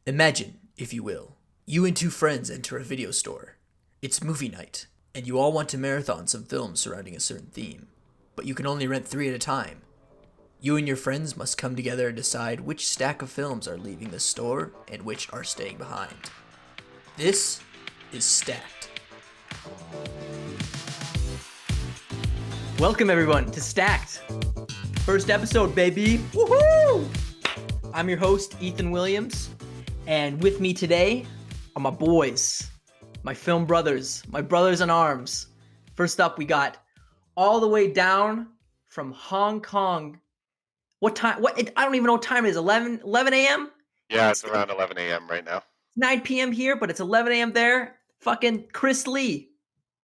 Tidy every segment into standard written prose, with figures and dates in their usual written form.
Imagine, if you will, you and two friends enter a video store. It's movie night, and you all want to marathon some films surrounding a certain theme, but you can only rent three at a time. You and your friends must come together and decide which stack of films are leaving the store and which are staying behind. This is Stacked. Welcome everyone to Stacked. First episode, baby. Woohoo! I'm your host, Ethan Williams, and with me today are my boys, my film brothers, my brothers in arms. First up, we got all the way down from Hong Kong. What time? I don't even know what time it is. 11 a.m.? Yeah, it's around 11 a.m. right now. 9 p.m. here, but it's 11 a.m. there. Fucking Chris Lee.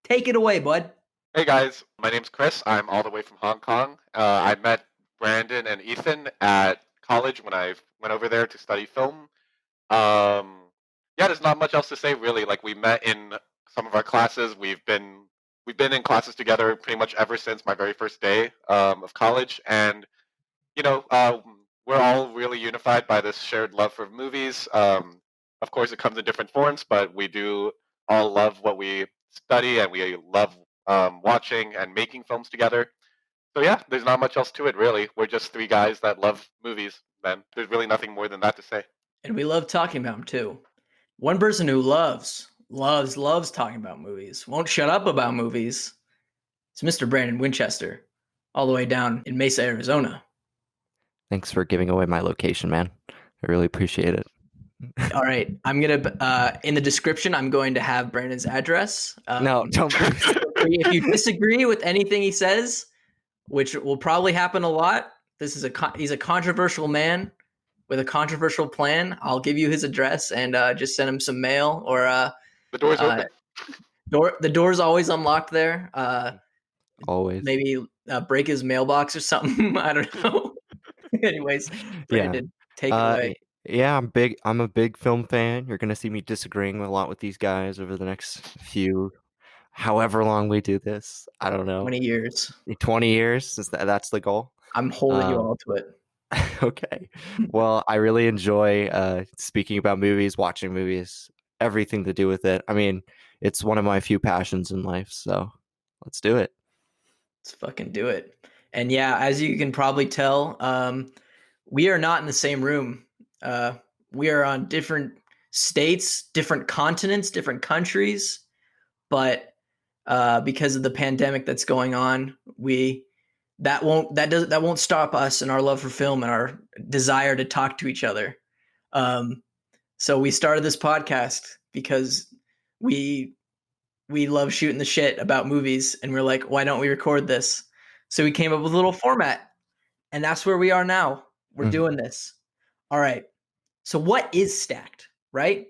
Take it away, bud. Hey guys, my name's Chris. I'm all the way from Hong Kong. I met Brandon and Ethan at college when I went over there to study film. Yeah, there's not much else to say really. Like we met in some of our classes. We've been in classes together pretty much ever since my very first day of college, and you know, we're all really unified by this shared love for movies. Of course, it comes in different forms, but we do all love what we study, and we love watching and making films together. So yeah, there's not much else to it really. We're just three guys that love movies, man. There's really nothing more than that to say. And we love talking about them too. One person who loves talking about movies, won't shut up about movies, is Mr. Brandon Winchester, all the way down in Mesa, Arizona. Thanks for giving away my location, man. I really appreciate it. All right. I'm going to, in the description, I'm going to have Brandon's address. No, don't. If you disagree with anything he says, which will probably happen a lot, he's a controversial man with a controversial plan. I'll give you his address and just send him some mail or The door's open. The door's always unlocked there. Always. Maybe break his mailbox or something. I don't know. Anyways, Brandon, take it away. Yeah, I'm a big film fan. You're gonna see me disagreeing a lot with these guys over the next however long we do this. I don't know. 20 years. 20 years? That's the goal? I'm holding you all to it. Okay. Well, I really enjoy speaking about movies, watching movies, everything to do with it. I mean, it's one of my few passions in life, so let's do it. Let's fucking do it. And yeah, as you can probably tell, we are not in the same room. We are on different states, different continents, different countries, but because of the pandemic that's going on, that won't stop us and our love for film and our desire to talk to each other. So we started this podcast because we love shooting the shit about movies, and we're like, why don't we record this? So we came up with a little format, and that's where we are now. We're doing this. All right. So what is Stacked, right?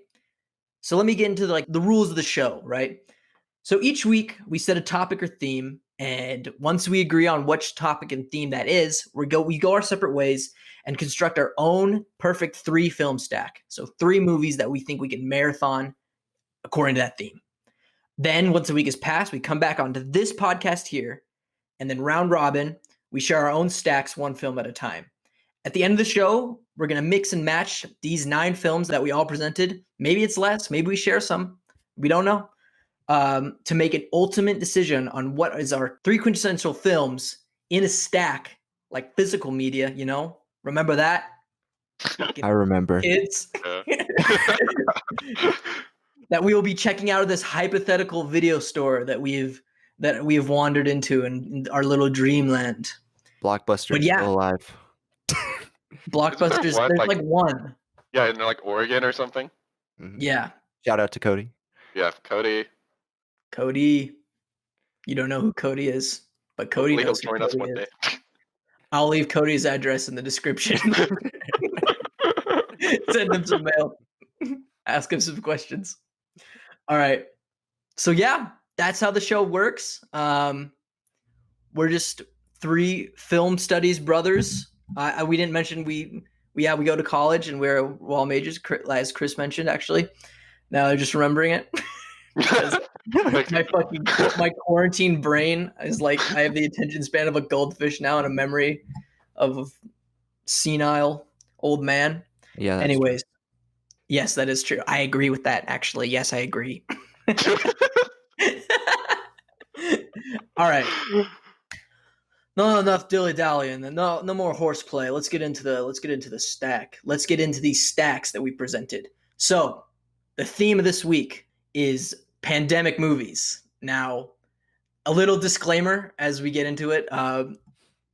So let me get into the rules of the show, right? So each week we set a topic or theme, and once we agree on which topic and theme that is, we go our separate ways and construct our own perfect 3 film stack. So 3 movies that we think we can marathon according to that theme. Then once a week has passed, we come back onto this podcast here, and then round robin, we share our own stacks 1 film at a time. At the end of the show, we're going to mix and match these 9 films that we all presented. Maybe it's less, maybe we share some. We don't know. To make an ultimate decision on what is our 3 quintessential films in a stack, like physical media, you know? Remember that? I remember. Kids. That we will be checking out of this hypothetical video store that we have wandered into in our little dreamland. Blockbuster's still alive. Blockbusters, there's like one. Yeah, in like Oregon or something. Mm-hmm. Yeah. Shout out to Cody. Yeah, Cody. You don't know who Cody is, but Cody knows who join us one Cody day. is. I'll leave Cody's address in the description. Send him some mail. Ask him some questions. All right. So yeah, that's how the show works. We're just 3 film studies brothers. We didn't mention we go to college and we're all majors, as Chris mentioned, actually. Now I'm just remembering it. my quarantine brain is like, I have the attention span of a goldfish now and a memory of a senile old man. Yeah. Anyways, Yes, that is true. I agree with that. Actually, yes, I agree. All right. No, enough dilly dallying. No more horseplay. Let's get into the stack. Let's get into these stacks that we presented. So, the theme of this week is pandemic movies. Now, a little disclaimer as we get into it.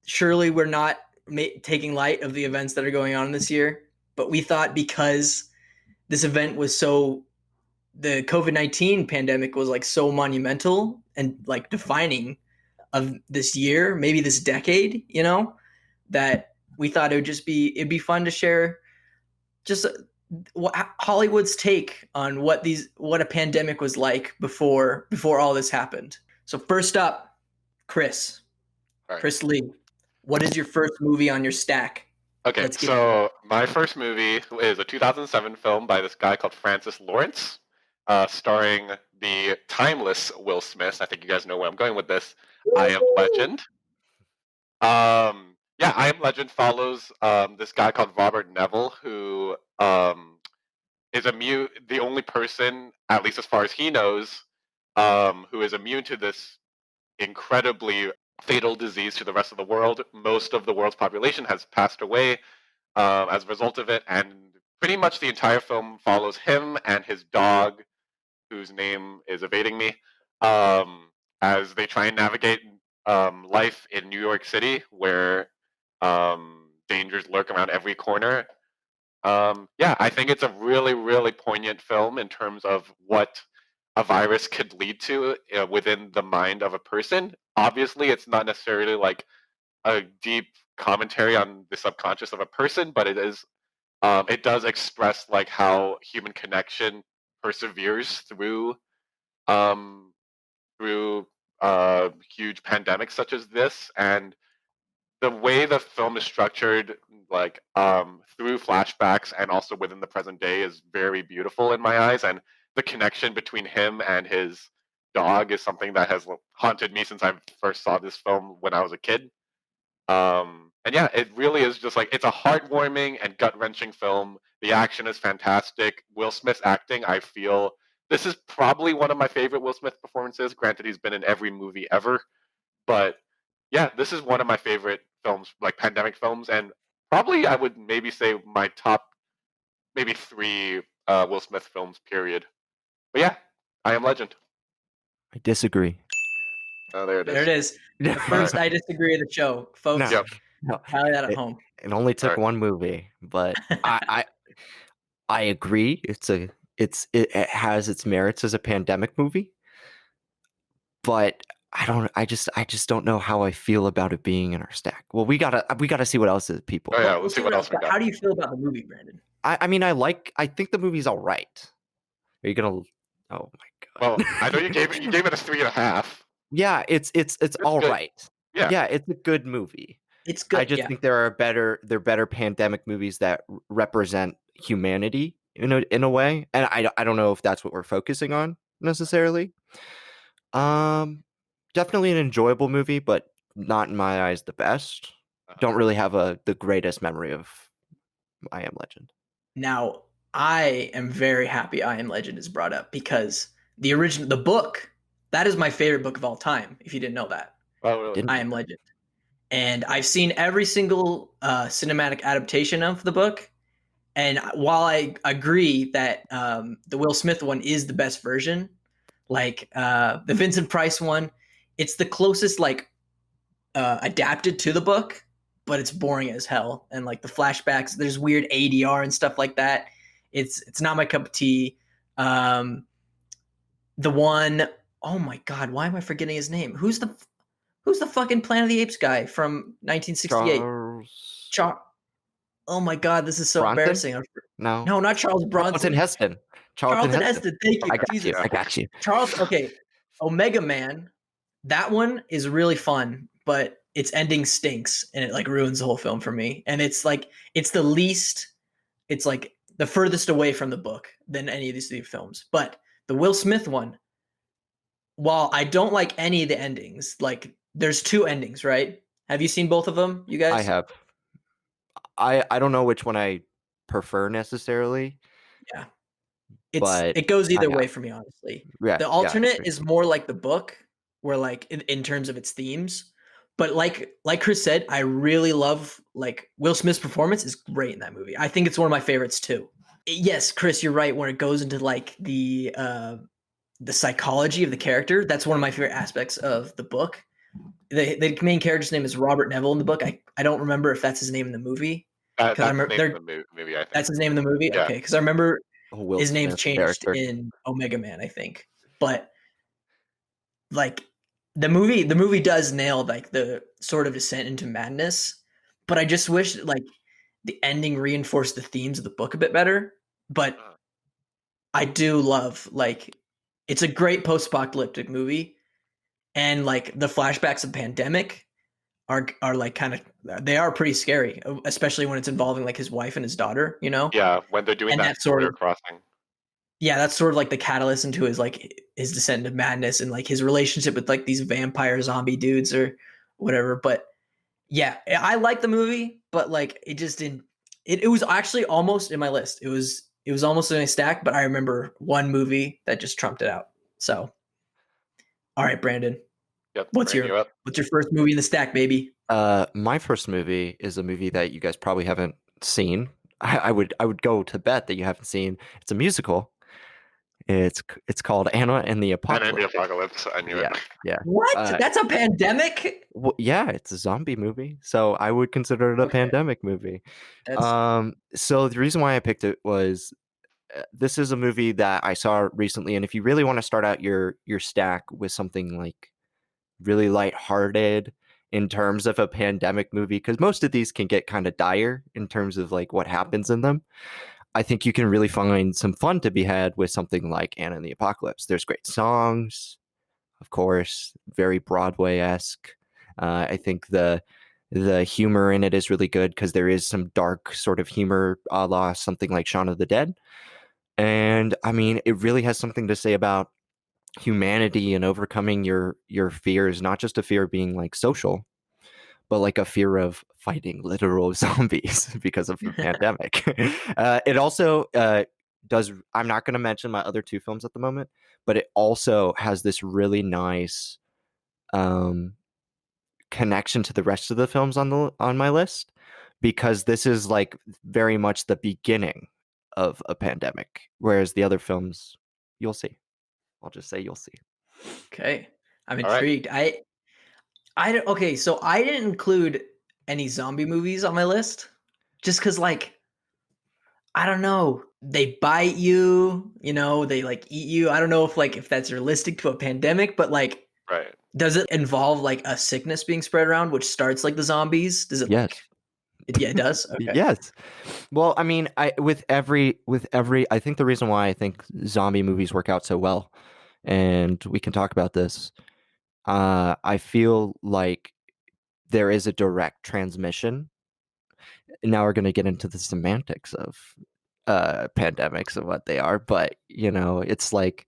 Surely we're not taking light of the events that are going on this year, but we thought because this event was so the COVID-19 pandemic was like so monumental and like defining of this year, maybe this decade, that we thought it'd be fun to share just Hollywood's take on what a pandemic was like before all this happened. So first up, Chris, All right. Chris Lee, what is your first movie on your stack? Okay, Let's get so my first movie is a 2007 film by this guy called Francis Lawrence, starring the timeless Will Smith. I think you guys know where I'm going with this. I Am Legend. Yeah, I Am Legend follows this guy called Robert Neville, who is immune, the only person, at least as far as he knows, who is immune to this incredibly fatal disease to the rest of the world. Most of the world's population has passed away as a result of it, and pretty much the entire film follows him and his dog, whose name is evading me, as they try and navigate life in New York City, where dangers lurk around every corner. Yeah, I think it's a really, really poignant film in terms of what a virus could lead to within the mind of a person. Obviously, it's not necessarily like a deep commentary on the subconscious of a person, but it is. It does express like how human connection perseveres um, through huge pandemics such as this, and the way the film is structured, like through flashbacks and also within the present day, is very beautiful in my eyes. And the connection between him and his dog is something that has haunted me since I first saw this film when I was a kid. And yeah, it really is just like it's a heartwarming and gut wrenching film. The action is fantastic. Will Smith's acting, I feel this is probably one of my favorite Will Smith performances. Granted, he's been in every movie ever, but yeah, this is one of my favorite films, like pandemic films, and probably I would maybe say my top maybe three Will Smith films. Period. But yeah, I Am Legend. I disagree. Oh, there it there is. it is. The first I disagree of the show, folks. No, Yep. no. Tally that at It, home. it only took Right. one movie, but I agree. It has its merits as a pandemic movie, but I just don't know how I feel about it being in our stack. Well, we gotta see what else is people. Oh yeah, We'll let's see see what what else else. we How got. do you feel about the movie, Brandon? I mean I think the movie's all right. Are you gonna? Oh my Well, god. I know you gave it a 3.5. Yeah, it's It's all good. right. Yeah. Yeah, it's a good movie. It's I good. just Yeah. think there are better pandemic movies that represent humanity in a way, and I don't know if that's what we're focusing on necessarily. Um, Definitely an enjoyable movie, but not in my eyes the best. Don't really have the greatest memory of I Am Legend. Now, I am very happy I Am Legend is brought up because the book, that is my favorite book of all time, if you didn't know that. Oh really? Didn't I Am Legend. And I've seen every single cinematic adaptation of the book. And while I agree that the Will Smith one is the best version, like the Vincent Price one, it's the closest like adapted to the book, but it's boring as hell. And like the flashbacks, there's weird ADR and stuff like that. It's not my cup of tea. The one, oh my god, why am I forgetting his name? Who's the fucking Planet of the Apes guy from 1968? Charles Oh my god, this is so Bronson? embarrassing. No, No, not Charles Charlton Bronson. Heston. Charlton Heston. Thank you, I got Jesus. you. I got you. Okay, Omega Man. That one is really fun, but its ending stinks and it like ruins the whole film for me. And it's like it's like the furthest away from the book than any of these three films. But the Will Smith one, while I don't like any of the endings, like there's two endings, right? Have you seen both of them, you guys? I have. I don't know which one I prefer necessarily. Yeah. but It goes either I way for me, honestly. yeah, The yeah, I alternate agree. is more like the book, where like in terms of its themes. But like Chris said, I really love like Will Smith's performance is great in that movie. I think it's one of my favorites too. Yes, Chris, you're right. When it goes into like the psychology of the character, that's one of my favorite aspects of the book. The main character's name is Robert Neville in the book. I don't remember if that's his name in the movie because I That's the remember name of there the movie, I think. that's his name in the movie. Yeah. Okay, because I remember Will his name's Smith's changed character. in Omega Man, I think. But like the movie does nail like the sort of descent into madness. But I just wish like the ending reinforced the themes of the book a bit better. But Uh, I do love like it's a great post-apocalyptic movie, and like the flashbacks of pandemic are like kind of they are pretty scary, especially when it's involving like his wife and his daughter, you know? yeah, when they're doing And that that's sort border of crossing. yeah, that's sort of like the catalyst into his descent into madness and like his relationship with like these vampire zombie dudes or whatever. But yeah, I like the movie, but like it just didn't. It was actually almost in my list. It was almost in my stack, but I remember one movie that just trumped it out. So, all right, Brandon, Yep, what's bring your you up. what's your first movie in the stack, baby? My first movie is a movie that you guys probably haven't seen. I would go to bet that you haven't seen. It's a musical. It's called Anna and the And in the Apocalypse. apocalypse, I knew it. Yeah, yeah. What? Uh, That's a pandemic? yeah, it's a zombie movie, so I would consider it a Okay, pandemic movie. that's So the reason why I picked it was this is a movie that I saw recently, and if you really want to start out your stack with something like really lighthearted in terms of a pandemic movie, because most of these can get kind of dire in terms of like what happens in them. I think you can really find some fun to be had with something like Anna and the Apocalypse. There's great songs, of course, very Broadway-esque. I think the humor in it is really good because there is some dark sort of humor, a la something like Shaun of the Dead. And I mean, it really has something to say about humanity and overcoming your fears, not just a fear of being like social, but like a fear of fighting literal zombies because of the pandemic. It also does. I'm not going to mention my other two films at the moment, but it also has this really nice um, connection to the rest of the films on my list because this is like very much the beginning of a pandemic, whereas the other films, you'll see. I'll just say you'll see. okay. I'm All right. intrigued. Okay, so I didn't include any zombie movies on my list just because like I don't know. They bite you, they like eat you. I don't know if that's realistic to a pandemic, but like Right. does it involve like a sickness being spread around which starts like the zombies? Does it like Yes. yeah, it does? Okay. Yes. Well, I mean, I with every I think the reason why I think zombie movies work out so well, and we can talk about this, I feel like there is a direct transmission. Now we're gonna get into the semantics of pandemics and what they are, but it's like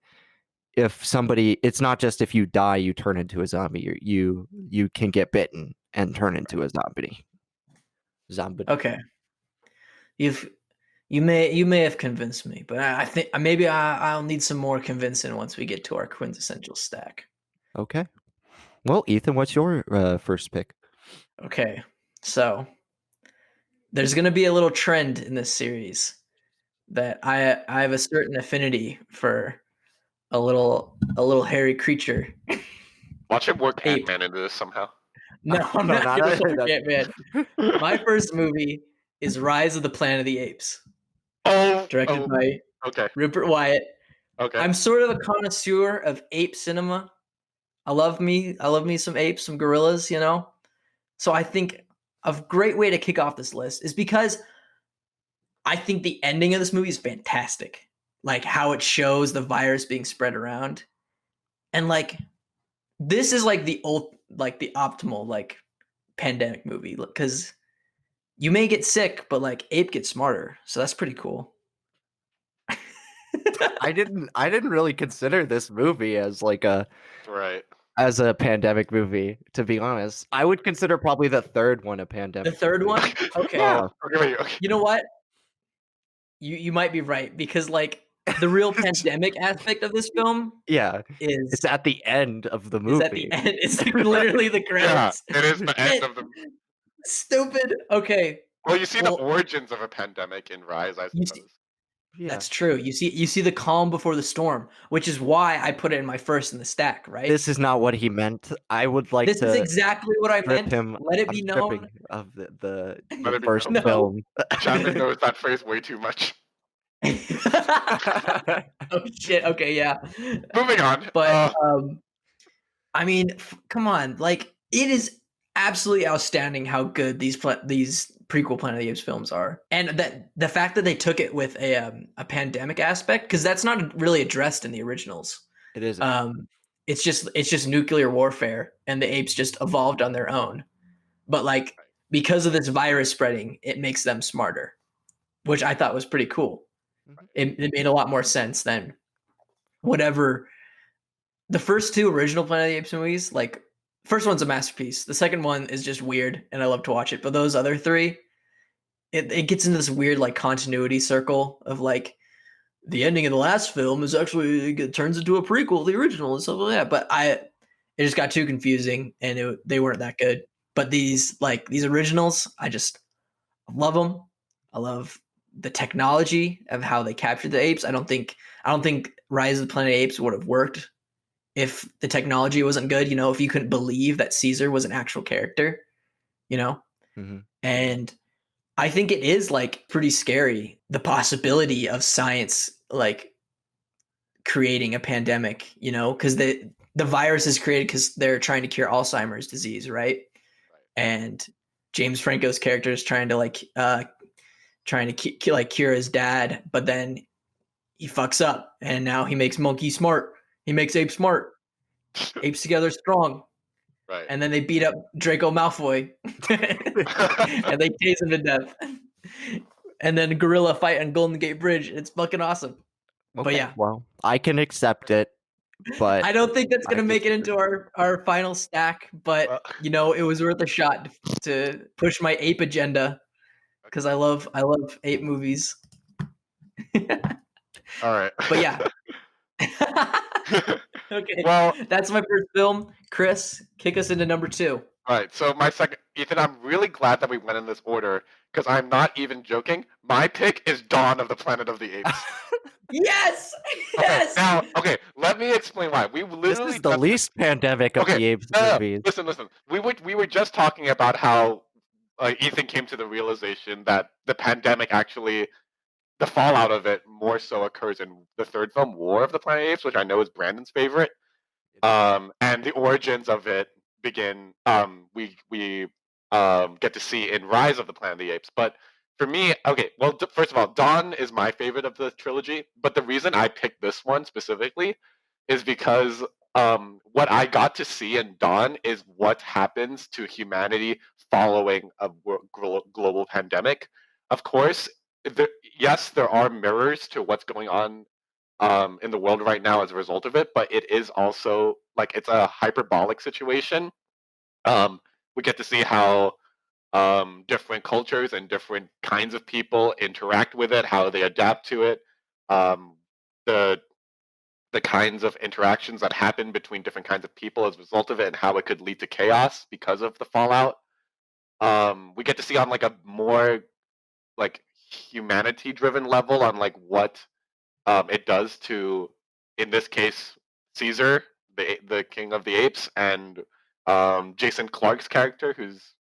if somebody it's not just if you die you turn into a zombie. You can get bitten and turn into a zombie. Okay. You've you may have convinced me, but I think maybe I'll need some more convincing once we get to our quintessential stack. Okay. Well, Ethan, what's your first pick? Okay. So, there's going to be a little trend in this series that I have a certain affinity for a little hairy creature. Watch him work Ape. Ant-Man into this somehow. No, I'm No, not not gonna that. forget, man. My first movie is Rise of the Planet of the Apes, directed Oh, by okay, Rupert Wyatt. okay. I'm sort of a connoisseur of ape cinema. I love me some apes, some gorillas. So I think a great way to kick off this list is because I think the ending of this movie is fantastic. Like how it shows the virus being spread around. And like this is like the optimal like pandemic movie because you may get sick, but like ape gets smarter. So that's pretty cool. I didn't really consider this movie as like Right. a pandemic movie, to be honest. I would consider probably the third one a The pandemic third movie. one? Okay. Yeah. Oh, okay, wait, okay. You know what? you might be right because like the real pandemic aspect of this film Yeah, is it's at the end of the is at the movie. end. It's like literally the Yeah, credits. it is the end Shit, of the. stupid. Okay, Well, you see the well, origins of a pandemic in Rise, I you see, suppose. Yeah. that's true. You see the calm before the storm, which is why I put it in my first in the stack. Right. This is not what he meant. I would like This is to exactly what I strip meant. him. Let it I'm be stripping known. of the Let the it be first known. No. film. Chapman knows that phrase way too much. Oh shit. Okay, yeah. Moving on. But I mean, come on. Like it is absolutely outstanding how good these prequel Planet of the Apes films are. And that the fact that they took it with a pandemic aspect cuz that's not really addressed in the originals. It isn't. It's just nuclear warfare and the apes just evolved on their own. But like because of this virus spreading, it makes them smarter, which I thought was pretty cool. Mhm. It made a lot more sense than whatever the first two original Planet of the Apes movies. Like, first one's a masterpiece. The second one is just weird, and I love to watch it. But those other three, it gets into this weird like continuity circle of like the ending of the last film is actually it turns into a prequel, the original, and stuff like that. But it just got too confusing, and they weren't that good. But these originals, I just love them. I love the technology of how they captured the apes. I don't think Rise of the Planet of the Apes would have worked if the technology wasn't good. If you couldn't believe that Caesar was an actual character, you know. Mhm. And I think it is like pretty scary the possibility of science like creating a pandemic, because the virus is created because they're trying to cure Alzheimer's disease, right? And James Franco's character is trying to like cure his dad, but then he fucks up, and now he makes Monkey smart. He makes Ape smart. Apes together strong, Right. and then they beat up Draco Malfoy, and they tase him to death. And then Gorilla fight on Golden Gate Bridge. It's fucking awesome. But Okay, yeah, well, I can accept it, but I don't think that's I gonna make it disagree. into our final stack. But Well, it was worth a shot to push my ape agenda because I love ape movies. all right. But yeah. Okay, Well, that's my first film. Chris, kick us into number two. all right. So my second, Ethan, I'm really glad that we went in this order because I'm not even joking. My pick is Dawn of the Planet of the Apes. Yes, Okay, yes. now, okay, let me explain why. We This literally is the just least pandemic of okay. the Apes No, no, movies. listen. We were just talking about how Ethan came to the realization that the pandemic actually, the fallout of it, more so occurs in the third film, War of the Planet of the Apes, which I know is Brandon's favorite. And the origins of it begin. We get to see in Rise of the Planet of the Apes. But for me, okay, well, first of all, Dawn is my favorite of the trilogy. But the reason I picked this one specifically is because what I got to see in Dawn is what happens to humanity following a global pandemic. Of course, there, yes, there are mirrors to what's going on in the world right now as a result of it, but it is also like it's a hyperbolic situation. We get to see how different cultures and different kinds of people interact with it, how they adapt to it, um, the the kinds of interactions that happen between different kinds of people as a result of it, and how it could lead to chaos because of the fallout. We get to see on like a more like humanity-driven level on like what it does to, in this case, Caesar, the king of the apes, and Jason Clark's character, whose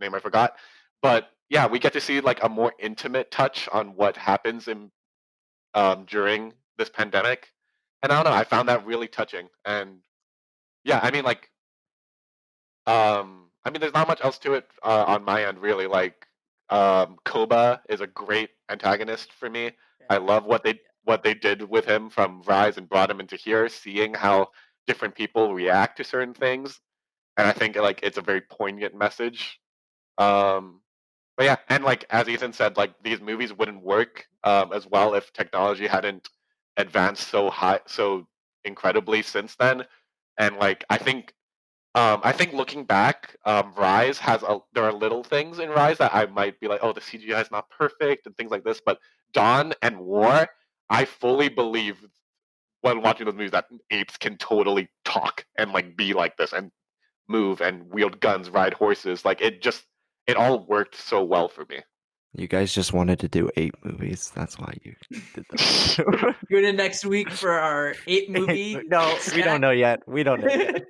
name I forgot. But yeah, we get to see like a more intimate touch on what happens in during this pandemic, and I don't know, I found that really touching. And yeah, I mean like there's not much else to it on my end, really. Like, Koba is a great antagonist for me. I love what they did with him from Rise and brought him into here, seeing how different people react to certain things, and I think like it's a very poignant message. Um, but yeah, and like as Ethan said, like these movies wouldn't work as well if technology hadn't advanced so high, so incredibly since then. And like I think looking back, Rise there are little things in Rise that I might be like, oh, the CGI is not perfect and things like this, but Dawn and War, I fully believe when watching those movies that apes can totally talk and like be like this and move and wield guns, ride horses. Like it all worked so well for me. You guys just wanted to do 8 movies. That's why you did those. Tune in next week for our 8 movie. No, we don't know yet. We don't know yet.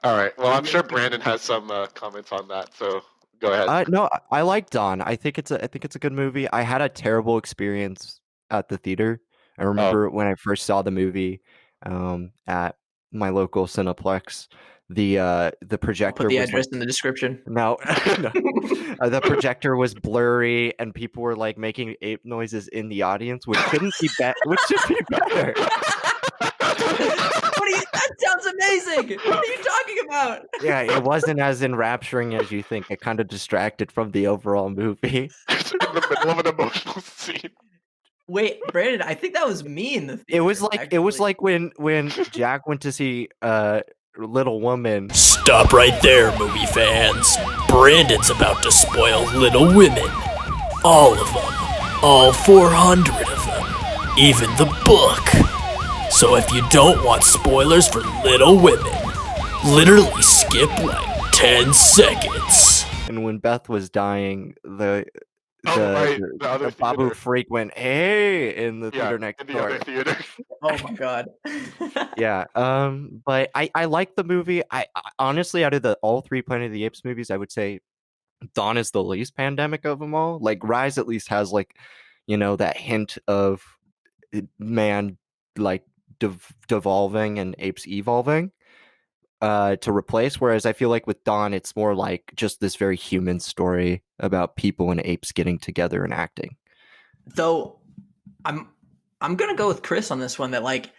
All right. Well, I'm sure Brandon has some comments on that. So go ahead. No, I like Dawn. I think it's a good movie. I had a terrible experience at the theater. I remember when I first saw the movie at my local Cineplex, the projector Put the was address like, in the description. no, no. The projector was blurry and people were like making ape noises in the audience, which shouldn't be which should be better. That sounds amazing. What are you talking about? Yeah, it wasn't as enrapturing as you think. It kind of distracted from the overall movie. It's in the middle of an emotional scene. Wait, Brandon, I think that was me in the theater. It was like when Jack went to see Little Woman. Stop right there, movie fans. Brandon's about to spoil Little Women. All of them. All 400 of them. Even the book. So if you don't want spoilers for Little Women, literally skip like 10 seconds. And when Beth was dying, the other Babu theater. freak went, "Hey!" in the theater next in the door. other theater. Oh my god. Yeah. But I like the movie. I honestly, out of all 3 Planet of the Apes movies, I would say Dawn is the least pandemic of them all. Like Rise at least has like, that hint of man like devolving and apes evolving to replace, whereas I feel like with Dawn it's more like just this very human story about people and apes getting together and acting. Though I'm gonna go with Chris on this one, that like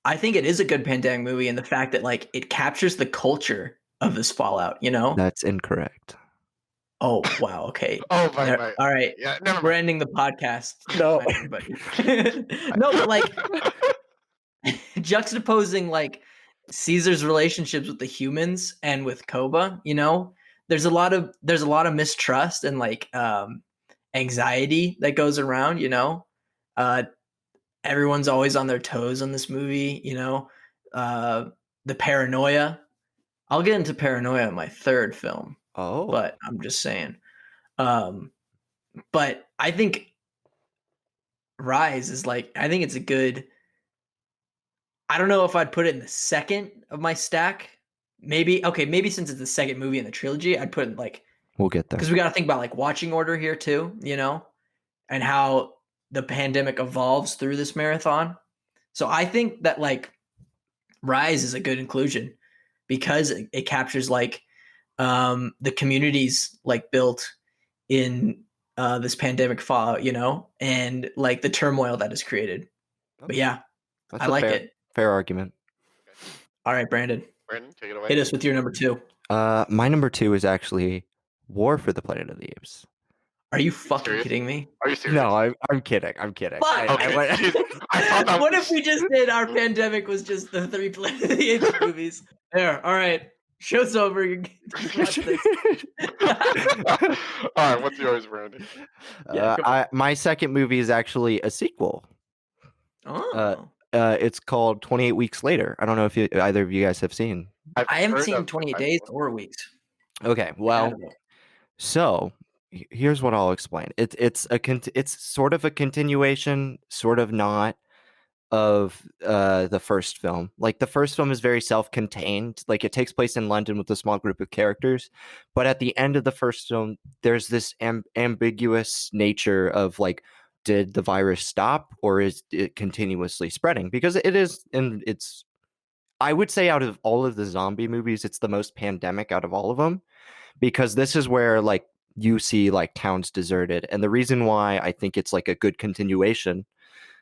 I think it is a good pandemic movie in the fact that like it captures the culture of this fallout, That's incorrect. Oh wow, okay. Oh right. All right. Yeah, never We're mind. ending the podcast. No. No, but like juxtaposing like Caesar's relationships with the humans and with Koba, there's a lot of mistrust and like anxiety that goes around, everyone's always on their toes on this movie, the paranoia. I'll get into paranoia in my 3rd film. Oh. But I'm just saying. But I think Rise is like, I think it's a good, I don't know if I'd put it in the 2nd of my stack. Maybe since it's the 2nd movie in the trilogy, I'd put it like, we'll get there. because we got to think about like watching order here too, and how the pandemic evolves through this marathon. So I think that like Rise is a good inclusion because it captures like the communities like built in this pandemic fallout, and like the turmoil that is created. Okay. But yeah, That's I like it. Fair argument. All right, Brandon, take it away. hit us with your number 2. My number 2 is actually War for the Planet of the Apes. Are you fucking kidding me? Are you serious? No, I'm kidding. I'm kidding. Fuck. Okay. What if we just did our pandemic was just the 3 Planet of the Apes movies? There. All right. Show's over. You just watch this. All right, what's yours, Brandon? My 2nd movie is actually a sequel. Oh. It's called 28 Weeks Later. I don't know if either of you guys have seen. I haven't seen 28 Days or Weeks. Okay, well, so here's what I'll explain. It's sort of a continuation, sort of not, of the first film. Like the first film is very self-contained. Like it takes place in London with a small group of characters, but at the end of the first film, there's this ambiguous nature of like, did the virus stop or is it continuously spreading? Because it is, and it's, I would say out of all of the zombie movies, it's the most pandemic out of all of them, because this is where like you see like towns deserted. And the reason why I think it's like a good continuation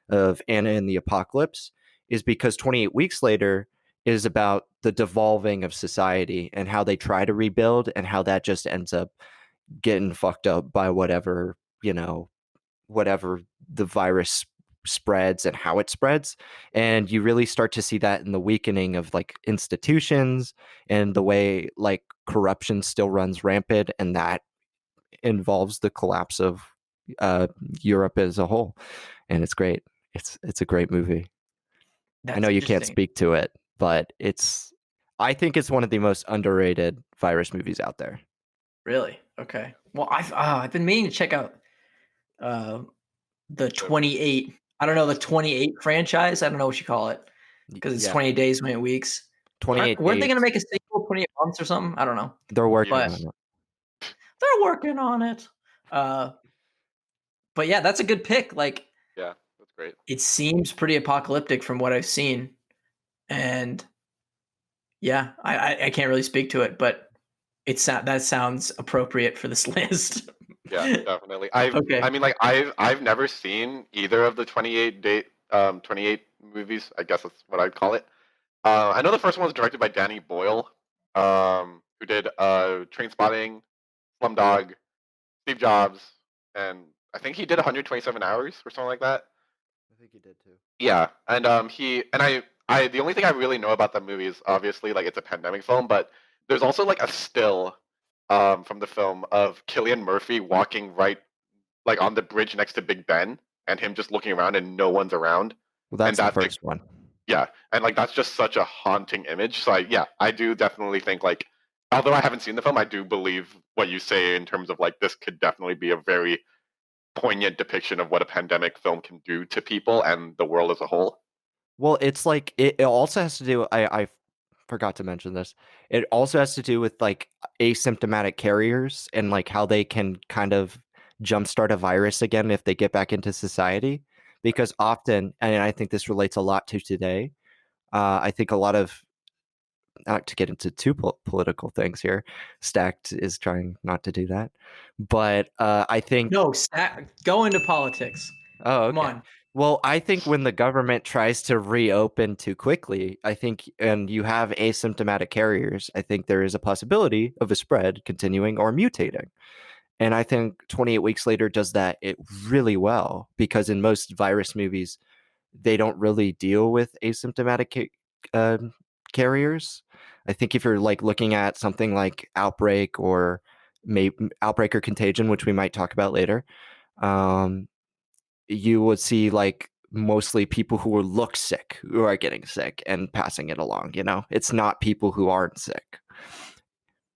of Anna and the Apocalypse is because 28 Weeks Later is about the devolving of society and how they try to rebuild and how that just ends up getting fucked up by whatever the virus spreads and how it spreads. And you really start to see that in the weakening of like institutions and the way like corruption still runs rampant, and that involves the collapse of Europe as a whole, and it's great. It's a great movie. I That's know you can't interesting. speak to it, but I think it's one of the most underrated virus movies out there. Really? Okay. Well, I've been meaning to check out the 28. I don't know, the 28 franchise. I don't know what you call it because it's Yeah, 28 days, 28 weeks. 28 Weren't they days. going to make a sequel 28 months or something? I don't know. They're working But on it. they're working on it. But yeah, that's a good pick. Like, Yeah, that's great. it seems pretty apocalyptic from what I've seen. And yeah, I can't really speak to it, but that sounds appropriate for this list. Yeah, definitely. Okay. I mean, like I've never seen either of the 28 movies. I guess that's what I'd call it. I know the first one was directed by Danny Boyle, who did Trainspotting, Slumdog, Steve Jobs, and I think he did 127 Hours or something like that. I think he did too. Yeah, and I the only thing I really know about that movie is obviously like it's a pandemic film, but there's also like a still from the film of Cillian Murphy walking right like on the bridge next to Big Ben and him just looking around and no one's around. Well, that's And the that like, first one. yeah, and like that's just such a haunting image. So yeah, I do definitely think like although I haven't seen the film, I do believe what you say in terms of like this could definitely be a very poignant depiction of what a pandemic film can do to people and the world as a whole. Well, it's like it also has to do. I forgot to mention this. It also has to do with like asymptomatic carriers and like how they can kind of jumpstart a virus again if they get back into society. Because often, and I think this relates a lot to today. I think a lot of not to get into too political things here. Stacked is trying not to do that, but I think No, go into politics. oh, Come okay. on. Well, I think when the government tries to reopen too quickly, I think, and you have asymptomatic carriers, I think there is a possibility of a spread continuing or mutating. And I think 28 weeks later does that it really well because in most virus movies, they don't really deal with asymptomatic carriers. I think if you're like looking at something like Outbreak or Outbreak or Contagion, which we might talk about later, um, you would see like mostly people who look sick who are getting sick and passing it along. It's not people who aren't sick.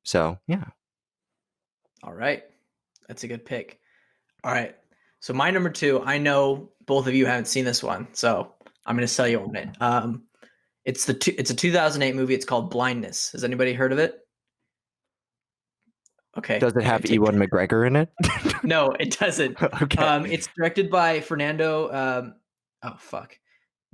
So yeah. All right. That's a good pick. All right. So my number 2, I know both of you haven't seen this one, so I'm going to sell you on it. It's a 2008 movie. It's called Blindness. Has anybody heard of it? Okay. Does it have Ewan McGregor in it? No, it doesn't. Okay. It's directed by Fernando.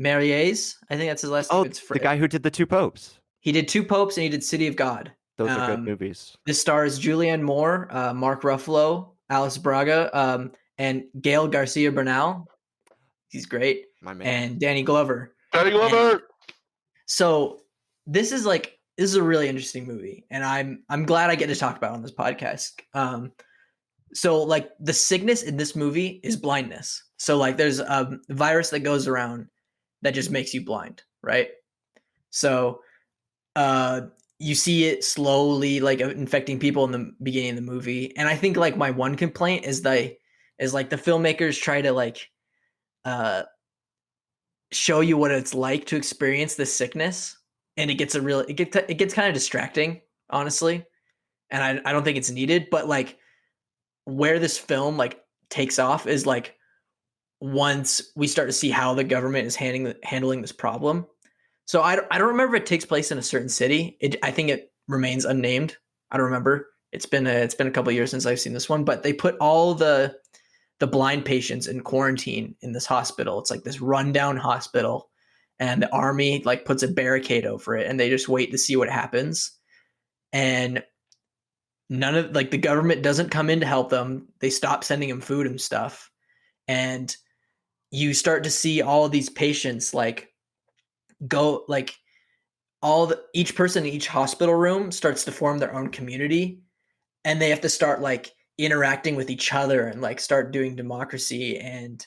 Méliès. I think that's his last name. Oh, It's the guy who did the Two Popes. He did Two Popes and he did City of God. Those are good movies. This stars Julianne Moore, Mark Ruffalo, Alice Braga, and Gail Garcia Bernal. He's great. My man. And Danny Glover. Danny Glover. So this is a really interesting movie, and I'm glad I get to talk about it on this podcast. So like the sickness in this movie is blindness. So like there's a virus that goes around that just makes you blind, right? So you see it slowly like infecting people in the beginning of the movie. And I think like my one complaint is like the filmmakers try to like show you what it's like to experience this sickness, and it gets kind of distracting, honestly. And I don't think it's needed, but like where this film like takes off is like once we start to see how the government is handling this problem. So I don't remember if it takes place in a certain city. I think it remains unnamed. I don't remember. It's been a couple of years since I've seen this one, but they put all the blind patients in quarantine in this hospital. It's like this rundown hospital, and the army like puts a barricade over it, and they just wait to see what happens. And none of like the government doesn't come in to help them. They stop sending them food and stuff. And you start to see all of these patients like go like each person in each hospital room starts to form their own community, and they have to start like interacting with each other and like start doing democracy. And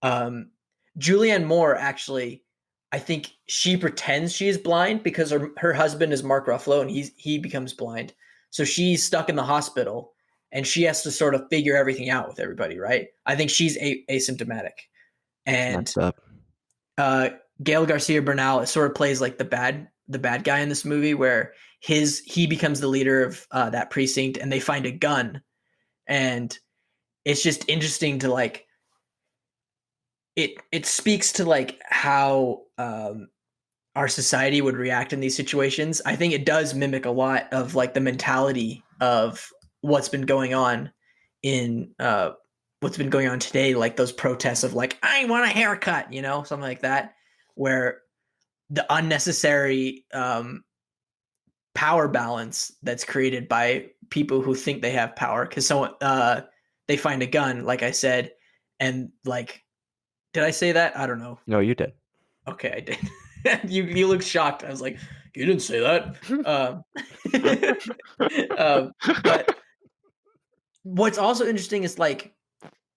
Julianne Moore, actually, I think she pretends she is blind because her husband is Mark Ruffalo and he becomes blind. So she's stuck in the hospital and she has to sort of figure everything out with everybody, right? I think she's asymptomatic, It's and messed up. Gail Garcia Bernal sort of plays like the bad guy in this movie, where he becomes the leader of that precinct, and they find a gun, and it's just interesting to like it speaks to like how our society would react in these situations. I think it does mimic a lot of like the mentality of what's been going on in what's been going on today, like those protests of like, I want a haircut, something like that, where the unnecessary power balance that's created by people who think they have power because they find a gun, like I said, and like, did I say that? I don't know. No, you did. Okay, I did. You look shocked. I was like, you didn't say that. But what's also interesting is like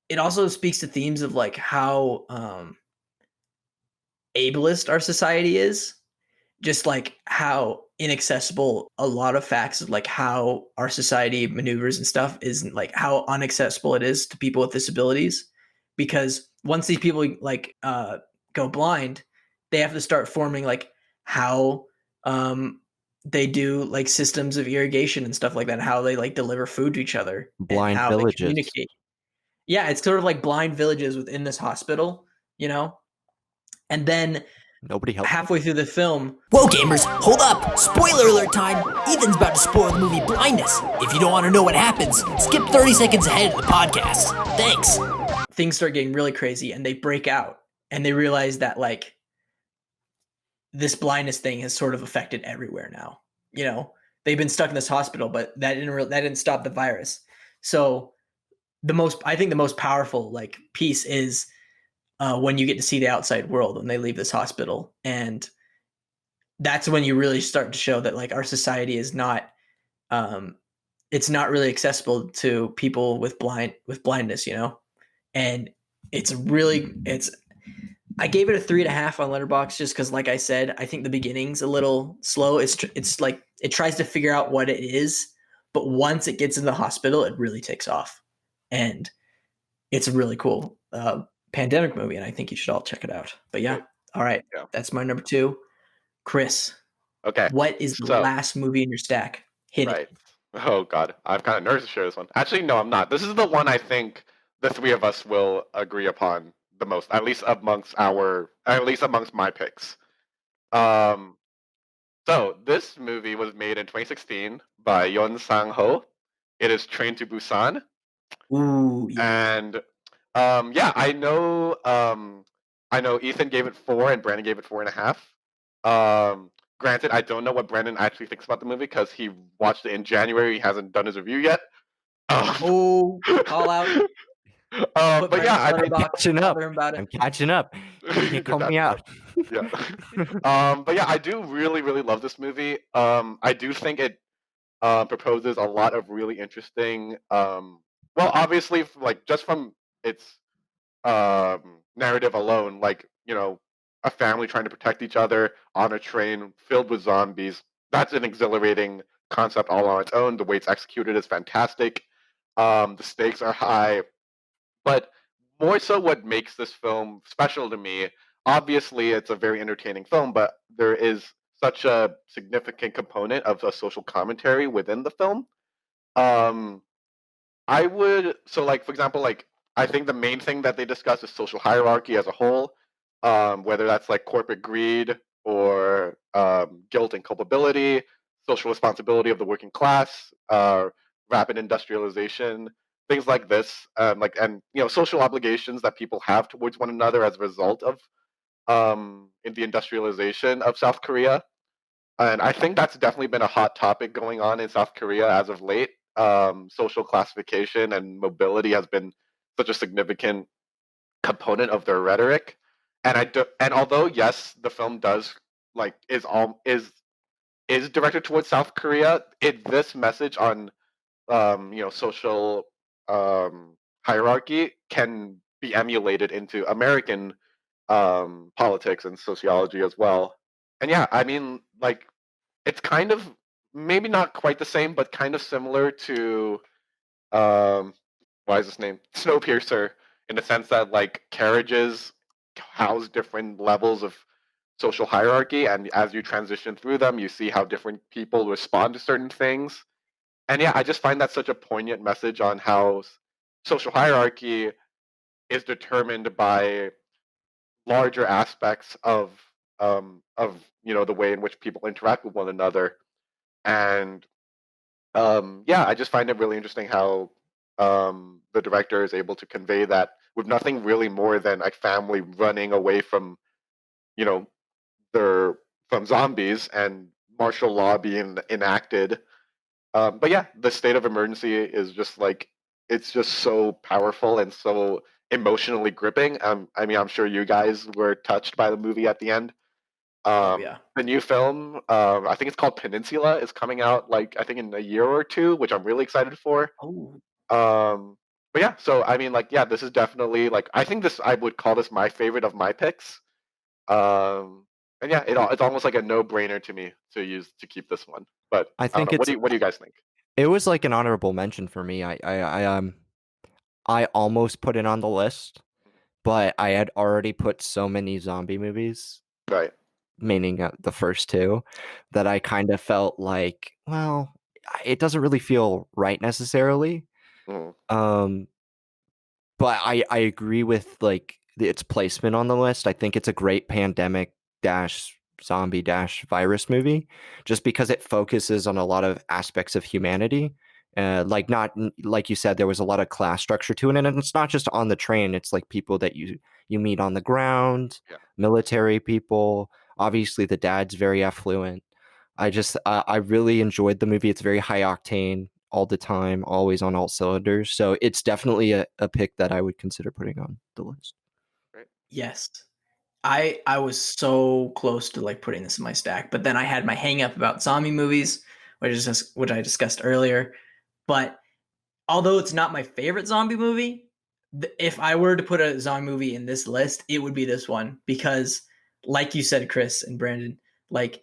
it also speaks to themes of like how ableist our society is, just like how inaccessible a lot of facts of like how our society maneuvers and stuff is, like how inaccessible it is to people with disabilities, because once these people like go blind, they have to start forming like how they do like systems of irrigation and stuff like that, how they like deliver food to each other and Blind how they villages. communicate. Yeah, it's sort of like blind villages within this hospital, and then Nobody helped. halfway through the film, Whoa, gamers, hold up! Spoiler alert time! Ethan's about to spoil the movie Blindness. If you don't want to know what happens, skip 30 seconds ahead of the podcast. Thanks. things start getting really crazy and they break out and they realize that like this blindness thing has sort of affected everywhere now. They've been stuck in this hospital, but that didn't stop the virus. So I think the most powerful like piece is when you get to see the outside world when they leave this hospital, and that's when you really start to show that like our society is not it's not really accessible to people with blindness, and I gave it a 3.5 on Letterboxd just because, like I said, I think the beginning's a little slow. It's like it tries to figure out what it is, but once it gets in the hospital, it really takes off, and it's a really cool pandemic movie, and I think you should all check it out. But yeah, all right, that's my number 2. Chris, Okay. what is the last movie in your stack? Hit it. Oh God, I'm kind of nervous to share this one. Actually, no, I'm not. This is the one I think the three of us will agree upon the most, at least amongst my picks. So this movie was made in 2016 by Yon Sang-ho. It is Train to Busan. Ooh, yeah. And I know Ethan gave it 4 and Brandon gave it 4.5. Granted, I don't know what Brandon actually thinks about the movie because he watched it in January. He hasn't done his review yet. All out. But yeah, I'm catching up. I'm catching up. You can't call me out. Yeah. But yeah, I do really, really love this movie. I do think it proposes a lot of really interesting. Well, obviously, like just from its narrative alone, like a family trying to protect each other on a train filled with zombies. That's an exhilarating concept all on its own. The way it's executed is fantastic. The stakes are high. But more so, what makes this film special to me, obviously, it's a very entertaining film, but there is such a significant component of a social commentary within the film. For example, like, I think the main thing that they discuss is social hierarchy as a whole, whether that's like corporate greed or guilt and culpability, social responsibility of the working class, rapid industrialization, things like this, and social obligations that people have towards one another as a result of in the industrialization of South Korea. And I think that's definitely been a hot topic going on in South Korea as of late. Social classification and mobility has been such a significant component of their rhetoric. And although yes, the film does like is directed towards South Korea, this message on social hierarchy can be emulated into American politics and sociology as well. And yeah, I mean, like, it's kind of maybe not quite the same, but kind of similar to why is his name Snowpiercer, in the sense that like carriages house different levels of social hierarchy, and as you transition through them, you see how different people respond to certain things. And yeah, I just find that such a poignant message on how social hierarchy is determined by larger aspects of the way in which people interact with one another. And yeah, I just find it really interesting how the director is able to convey that with nothing really more than a family running away from you know their from zombies and martial law being enacted. But yeah, the state of emergency is just like it's just so powerful and so emotionally gripping. I mean, I'm sure you guys were touched by the movie at the end. Oh yeah. The new film, I think it's called Peninsula, is coming out like I think in a year or two, which I'm really excited for. Oh. But yeah, so I mean, like, yeah, this is definitely like I would call this my favorite of my picks. And yeah, it's almost like a no-brainer to me to keep this one. But I I don't think know. What do you guys think? it was like an honorable mention for me. I almost put it on the list, but I had already put so many zombie movies, Right. meaning the first two, that I kind of felt like, well, it doesn't really feel right necessarily. Mhm. But I agree with like its placement on the list. I think it's a great pandemic dash zombie dash virus movie, just because it focuses on a lot of aspects of humanity. Like not like you said, there was a lot of class structure to it, and it's not just on the train. It's like people that you meet on the ground, Yeah. military people. Obviously, the dad's very affluent. I really enjoyed the movie. It's very high octane all the time, always on all cylinders. So it's definitely a pick that I would consider putting on the list. Right. Yes. I was so close to like putting this in my stack, but then I had my hang up about zombie movies, which I discussed earlier. But although it's not my favorite zombie movie, if I were to put a zombie movie in this list, it would be this one because, like you said, Chris and Brandon, like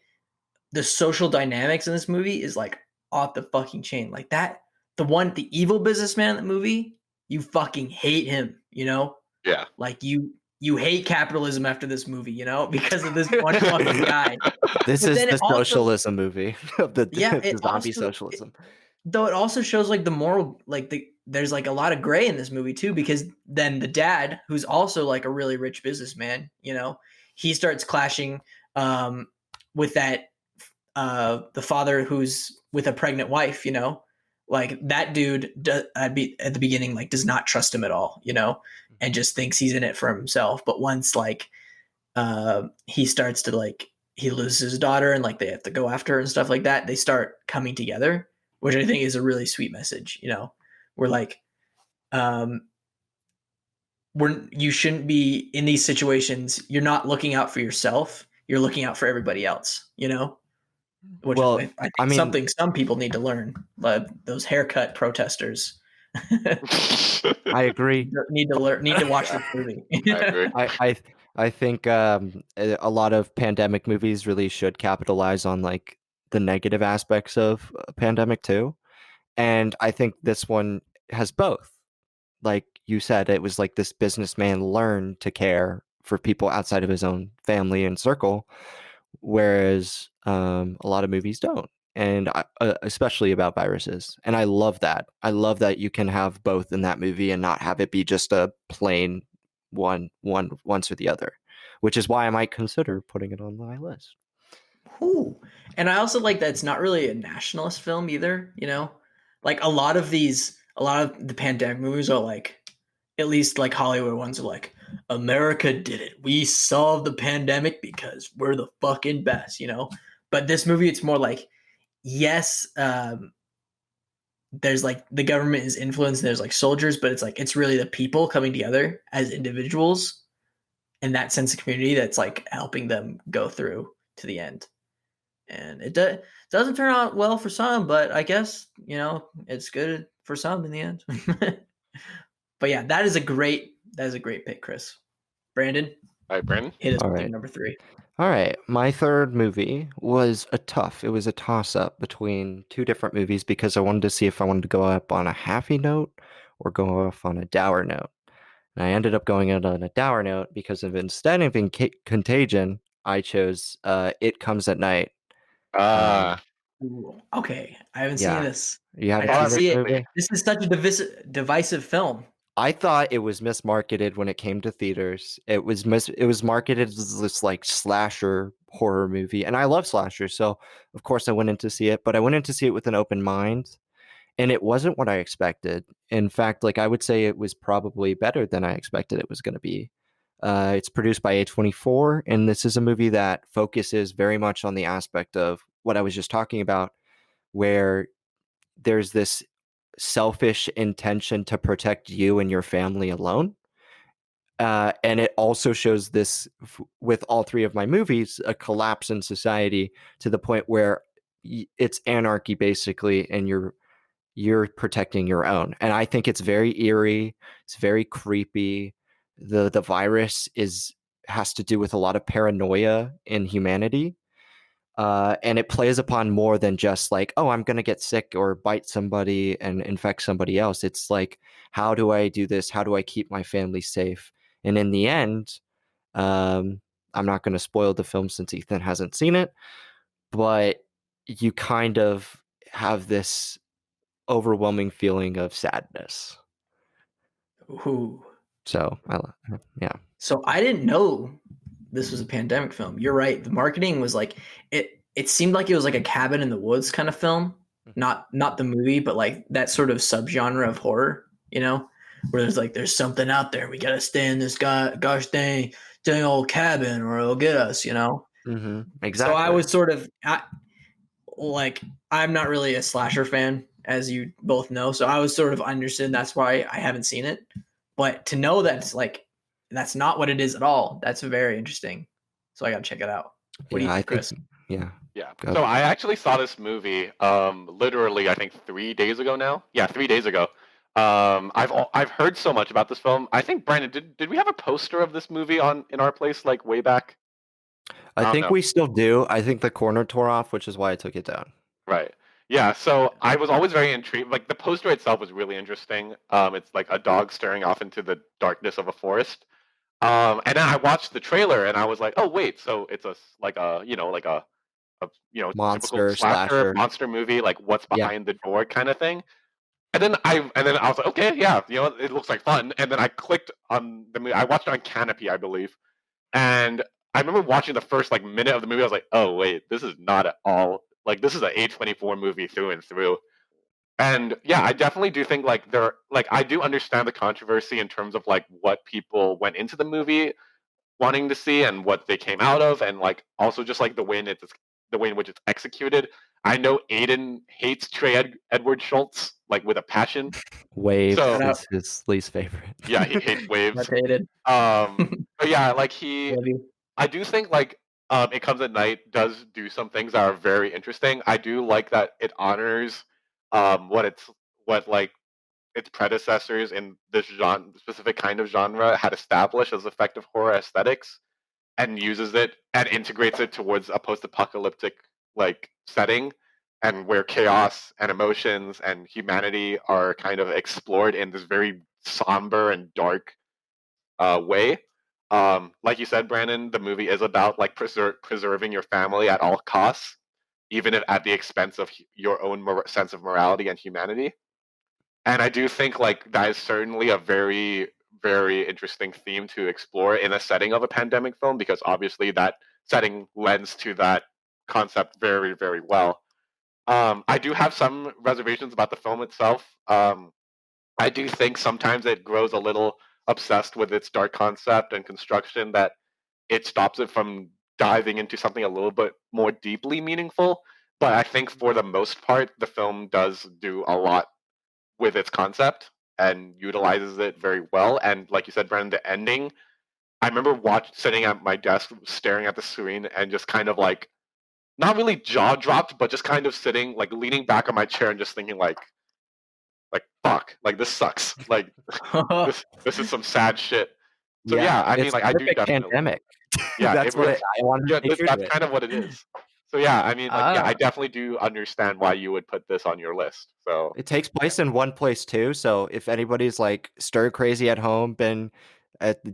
the social dynamics in this movie is like off the fucking chain. Like that, the evil businessman in the movie, you fucking hate him, you know? Yeah. Like you hate capitalism after this movie, you know, because of this one fucking guy. This But is then it the also, socialism movie of yeah, the zombie socialism. though it also shows like the moral, like there's like a lot of gray in this movie too, because then the dad, who's also like a really rich businessman, you know, he starts clashing um, with that the father who's with a pregnant wife, you know, like that dude at the beginning like does not trust him at all, you know, and just thinks he's in it for himself. But once like he starts to like he loses his daughter and like they have to go after her and stuff like that, they start coming together, which I think is a really sweet message, you know. We're like um you shouldn't be in these situations, you're not looking out for yourself, you're looking out for everybody else, you know, which is Well, I think I mean, something some people need to learn. Those haircut protesters I agree. need to watch this movie. I agree. I think a lot of pandemic movies really should capitalize on like the negative aspects of a pandemic too. And I think this one has both. Like you said, it was like this businessman learned to care for people outside of his own family and circle, whereas a lot of movies don't. And especially about viruses. And I love that. I love that you can have both in that movie and not have it be just a plain once or the other, which is why I might consider putting it on my list. Ooh. And I also like that it's not really a nationalist film either, you know? Like a lot of the pandemic movies are like, at least like Hollywood ones are like, America did it. We solved the pandemic because we're the fucking best, you know? But this movie, it's more like, yes, there's like the government is influenced and there's like soldiers, but it's like, it's really the people coming together as individuals and that sense of community that's like helping them go through to the end. And it doesn't turn out well for some, but I guess you know it's good for some in the end. But yeah, that is a great pick, Chris. Brandon. All right, Brandon. Hit us All with your right. number 3. All right. My third movie was it was a toss-up between two different movies because I wanted to see if I wanted to go up on a happy note or go off on a dour note. And I ended up going out on a dour note because instead of Contagion, I chose It Comes at Night. Uh, Ooh, okay, I haven't seen Yeah. this. You I haven't oh, gotta seen this see it. recently. movie? This is such a divisive film. I thought it was mismarketed when it came to theaters. It was marketed as this like slasher horror movie, and I love slashers, so of course I went in to see it. But I went in to see it with an open mind, and it wasn't what I expected. In fact, like I would say, it was probably better than I expected it was going to be. It's produced by A24, and this is a movie that focuses very much on the aspect of what I was just talking about, where there's this selfish intention to protect you and your family alone. And it also shows this with all three of my movies, a collapse in society to the point where it's anarchy basically, and you're protecting your own. And I think it's very eerie. It's very creepy. The virus has to do with a lot of paranoia in humanity. And it plays upon more than just like, oh, I'm going to get sick or bite somebody and infect somebody else. It's like, how do I do this? How do I keep my family safe? And in the end, um, I'm not going to spoil the film since Ethan hasn't seen it, but you kind of have this overwhelming feeling of sadness. Ooh. So, yeah. So I didn't know this was a pandemic film. You're right. The marketing was like it seemed like it was like a cabin in the woods kind of film. Not the movie, but like that sort of subgenre of horror, where there's something out there. We gotta stay in this gosh dang old cabin or it'll get us. Mm-hmm. So I Exactly. was sort of I'm not really a slasher fan, as you both know. So I was sort of understood. That's why I haven't seen it. But to know that's not what it is at all. That's very interesting. So I got to check it out. What do you Yeah, I think, think, Chris? yeah. Yeah. Go. So I actually saw this movie literally I think 3 days ago now. Yeah, 3 days ago. I've heard so much about this film. I think Brandon, did we have a poster of this movie in our place like way back? I I don't think know. we still do. I think the corner tore off, which is why I took it down. Right. Yeah, so I was always very intrigued. Like the poster itself was really interesting. It's like a dog staring off into the darkness of a forest. And then I watched the trailer and I was like, oh wait, so it's like a typical Monster, slasher slasher. monster movie, like what's Yeah. behind the door kind of thing. And then I was like, okay, yeah, it looks like fun. And then I clicked on the movie. I watched it on Canopy, I believe. And I remember watching the first like minute of the movie. I was like, oh wait, this is not at all like this is an A24 movie through and through. And yeah, I definitely do think I do understand the controversy in terms of like what people went into the movie wanting to see and what they came out of, and like also just like the way in which it's executed. I know Aiden hates Edward Schultz like with a passion. Waves So Shout out. is his least favorite. yeah, he hates waves. Hated. But yeah, like Love you. I do think like It Comes at Night does do some things that are very interesting. I do like that it honors what like its predecessors in this specific kind of genre had established as effective horror aesthetics, and uses it and integrates it towards a post-apocalyptic like setting, and where chaos and emotions and humanity are kind of explored in this very somber and dark way. Like you said, Brandon, the movie is about like preserving your family at all costs, even if at the expense of your own sense of morality and humanity. And I do think like that is certainly a very, very interesting theme to explore in a setting of a pandemic film, because obviously that setting lends to that concept very, very well. I do have some reservations about the film itself. I do think sometimes it grows a little obsessed with its dark concept and construction, that it stops it from diving into something a little bit more deeply meaningful. But I think for the most part, the film does do a lot with its concept and utilizes it very well. And like you said, Brandon, the ending, I remember sitting at my desk staring at the screen and just kind of like not really jaw dropped, but just kind of sitting like leaning back on my chair and just thinking like fuck, like this sucks. Like this is some sad shit. So yeah, I mean, it's like I do perfect definitely. pandemic. Yeah, That's it what really. I wanted to Yeah, make sure that's of it. kind of what it is. So yeah, I mean, like yeah, I Ah, definitely do understand why you would put this on your list. So It takes place in one place too, so if anybody's like stir crazy at home, been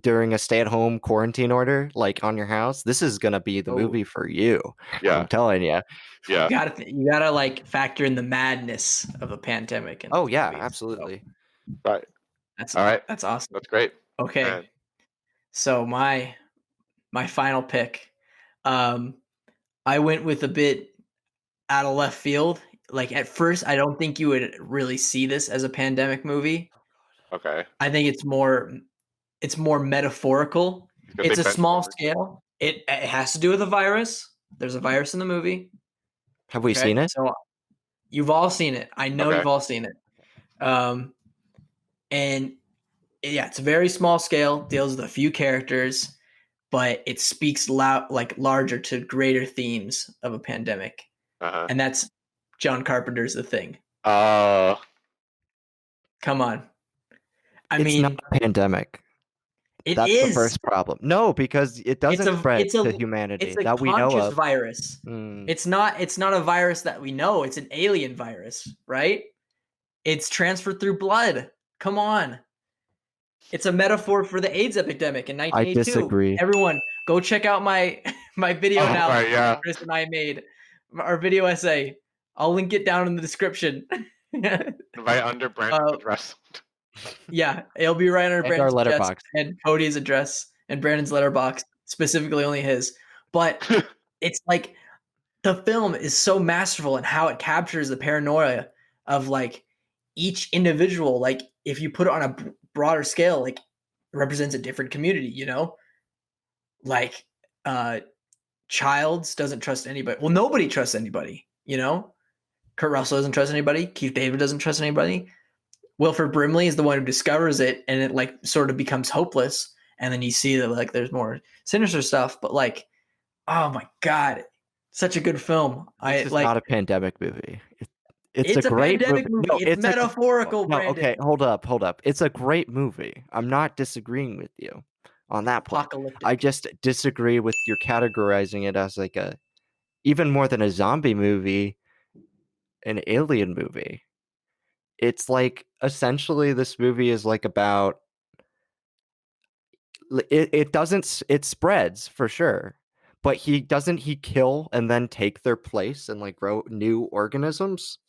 during a stay-at-home quarantine order, like on your house, this is gonna be the oh, movie for you. yeah, I'm telling you. yeah, you gotta like factor in the madness of a pandemic in Oh these yeah, movies. So absolutely. right. that's All right, that's awesome. that's great. Okay, And so my final pick, um, I went with a bit out of left field. Like at first, I don't think you would really see this as a pandemic movie. okay, I think it's more metaphorical. he's gonna say It's a small Transformers. scale. It has to do with a virus. There's a virus in the movie. Have we Okay, seen it? so you've all seen it. I know Okay, you've all seen it. Um, and yeah, it's a very small scale. Deals with a few characters, but it speaks loud, like larger to greater themes of a pandemic, uh and that's John Carpenter's The Thing. huh. Come on, I It's not mean, a pandemic. it That's the is. first problem. No, because it It's doesn't a spread it's to a it's humanity a that we know conscious of. virus. Mm. It's not a virus that we know. It's an alien virus, right? It's transferred through blood. Come on. It's a metaphor for the AIDS epidemic in I 1982. disagree. Everyone, go check out my my video Oh analysis right, yeah. Chris and I made, our video essay. I'll link it down in the description. Right under Brandon's uh, address. yeah, it'll be right under And our Brandon's address letterbox. and Cody's address and Brandon's letterbox, specifically only his. But it's like the film is so masterful in how it captures the paranoia of like each individual. Like if you put it on a broader scale, like it represents a different community, you know? Like Childs doesn't trust anybody. Well, nobody trusts anybody, you know? Kurt Russell doesn't trust anybody. Keith David doesn't trust anybody. Wilford Brimley is the one who discovers it, and it like sort of becomes hopeless. And then you see that like there's more sinister stuff, but like, oh my god, such a good film. This I is like. not a pandemic movie. It's a It's a great movie. pandemic movie. No, It's metaphorical, no. Okay, Brandon. hold up. It's a great movie. I'm not disagreeing with you on that point. Apocalyptic. I just disagree with your categorizing it as like a even more than a zombie movie, an alien movie. It's like essentially this movie is like about it doesn't it spreads for sure, but he kill and then take their place and like grow new organisms.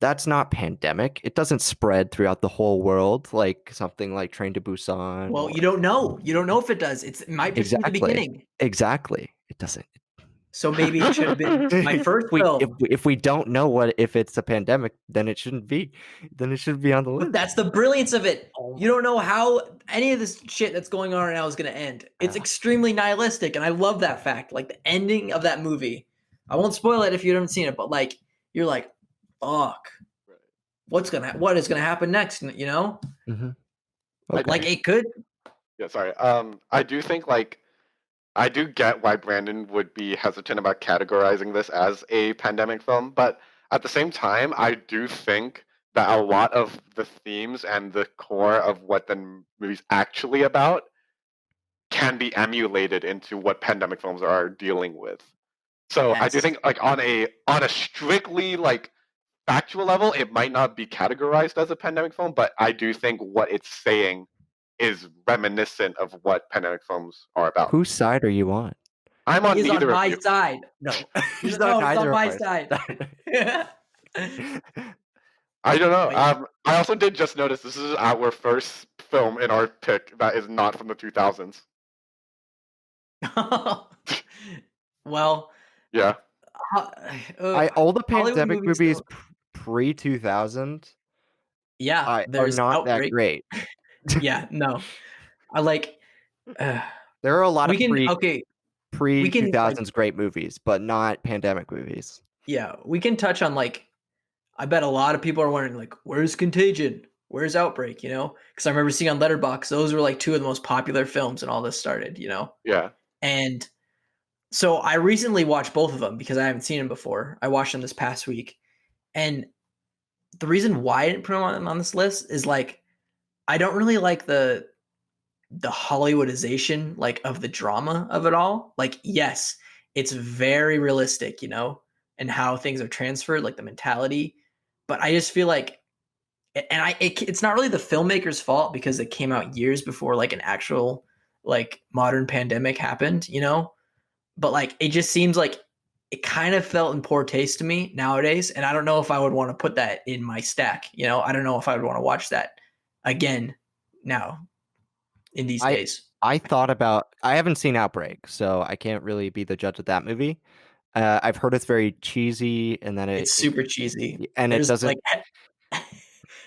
That's not pandemic. It doesn't spread throughout the whole world like something like Train to Busan Well, or you don't know. You don't know if it does. It might just be the exactly. beginning. Exactly. It doesn't. So maybe it should have been my first film. If we don't know what if it's a pandemic, then it shouldn't be. Then it should be on the But list. that's the brilliance of it. You don't know how any of this shit that's going on right now is going to end. It's extremely nihilistic, and I love that fact. Like the ending of that movie. I won't spoil it if you haven't seen it, but like you're like, fuck, what is gonna happen next? You know, Mm-hmm. Okay. like it could. Yeah, sorry. I do think like I do get why Brandon would be hesitant about categorizing this as a pandemic film, but at the same time, I do think that a lot of the themes and the core of what the movie's actually about can be emulated into what pandemic films are dealing with. So I do Yes. think like on a strictly like factual level, it might not be categorized as a pandemic film, but I do think what it's saying is reminiscent of what pandemic films are about. Whose side are you on? I'm on He's neither on of my you. side. No, He's no, not it's either on of my ours. side. I don't know. But yeah. I also did just notice this is our first film in our pick that is not from the 2000s. Well, Yeah. All the Hollywood pandemic movies movies don't- pre 2000 yeah, are there's not that Outbreak. great. Yeah, no, I like. There are a lot We of can pre we can, 2000s great movies, but not pandemic movies. yeah, we can touch on like. I bet a lot of people are wondering like, where's Contagion? Where's Outbreak? You know, because I remember seeing on Letterboxd those were like two of the most popular films, and all this started. You know, Yeah. and so I recently watched both of them because I haven't seen them before. I watched them this past week, and the reason why I didn't put them on this list is like I don't really like the the Hollywoodization like of the drama of it all. Like, yes, it's very realistic, and how things are transferred, like the mentality. But I just feel like, it's not really the filmmaker's fault because it came out years before like an actual like modern pandemic happened, But like it just seems like it kind of felt in poor taste to me nowadays, and I don't know if I would want to put that in my stack. I don't know if I would want to watch that again now in these I days. I thought about. I haven't seen Outbreak, so I can't really be the judge of that movie. I've heard it's very cheesy, and then It's super cheesy. it There's like doesn't.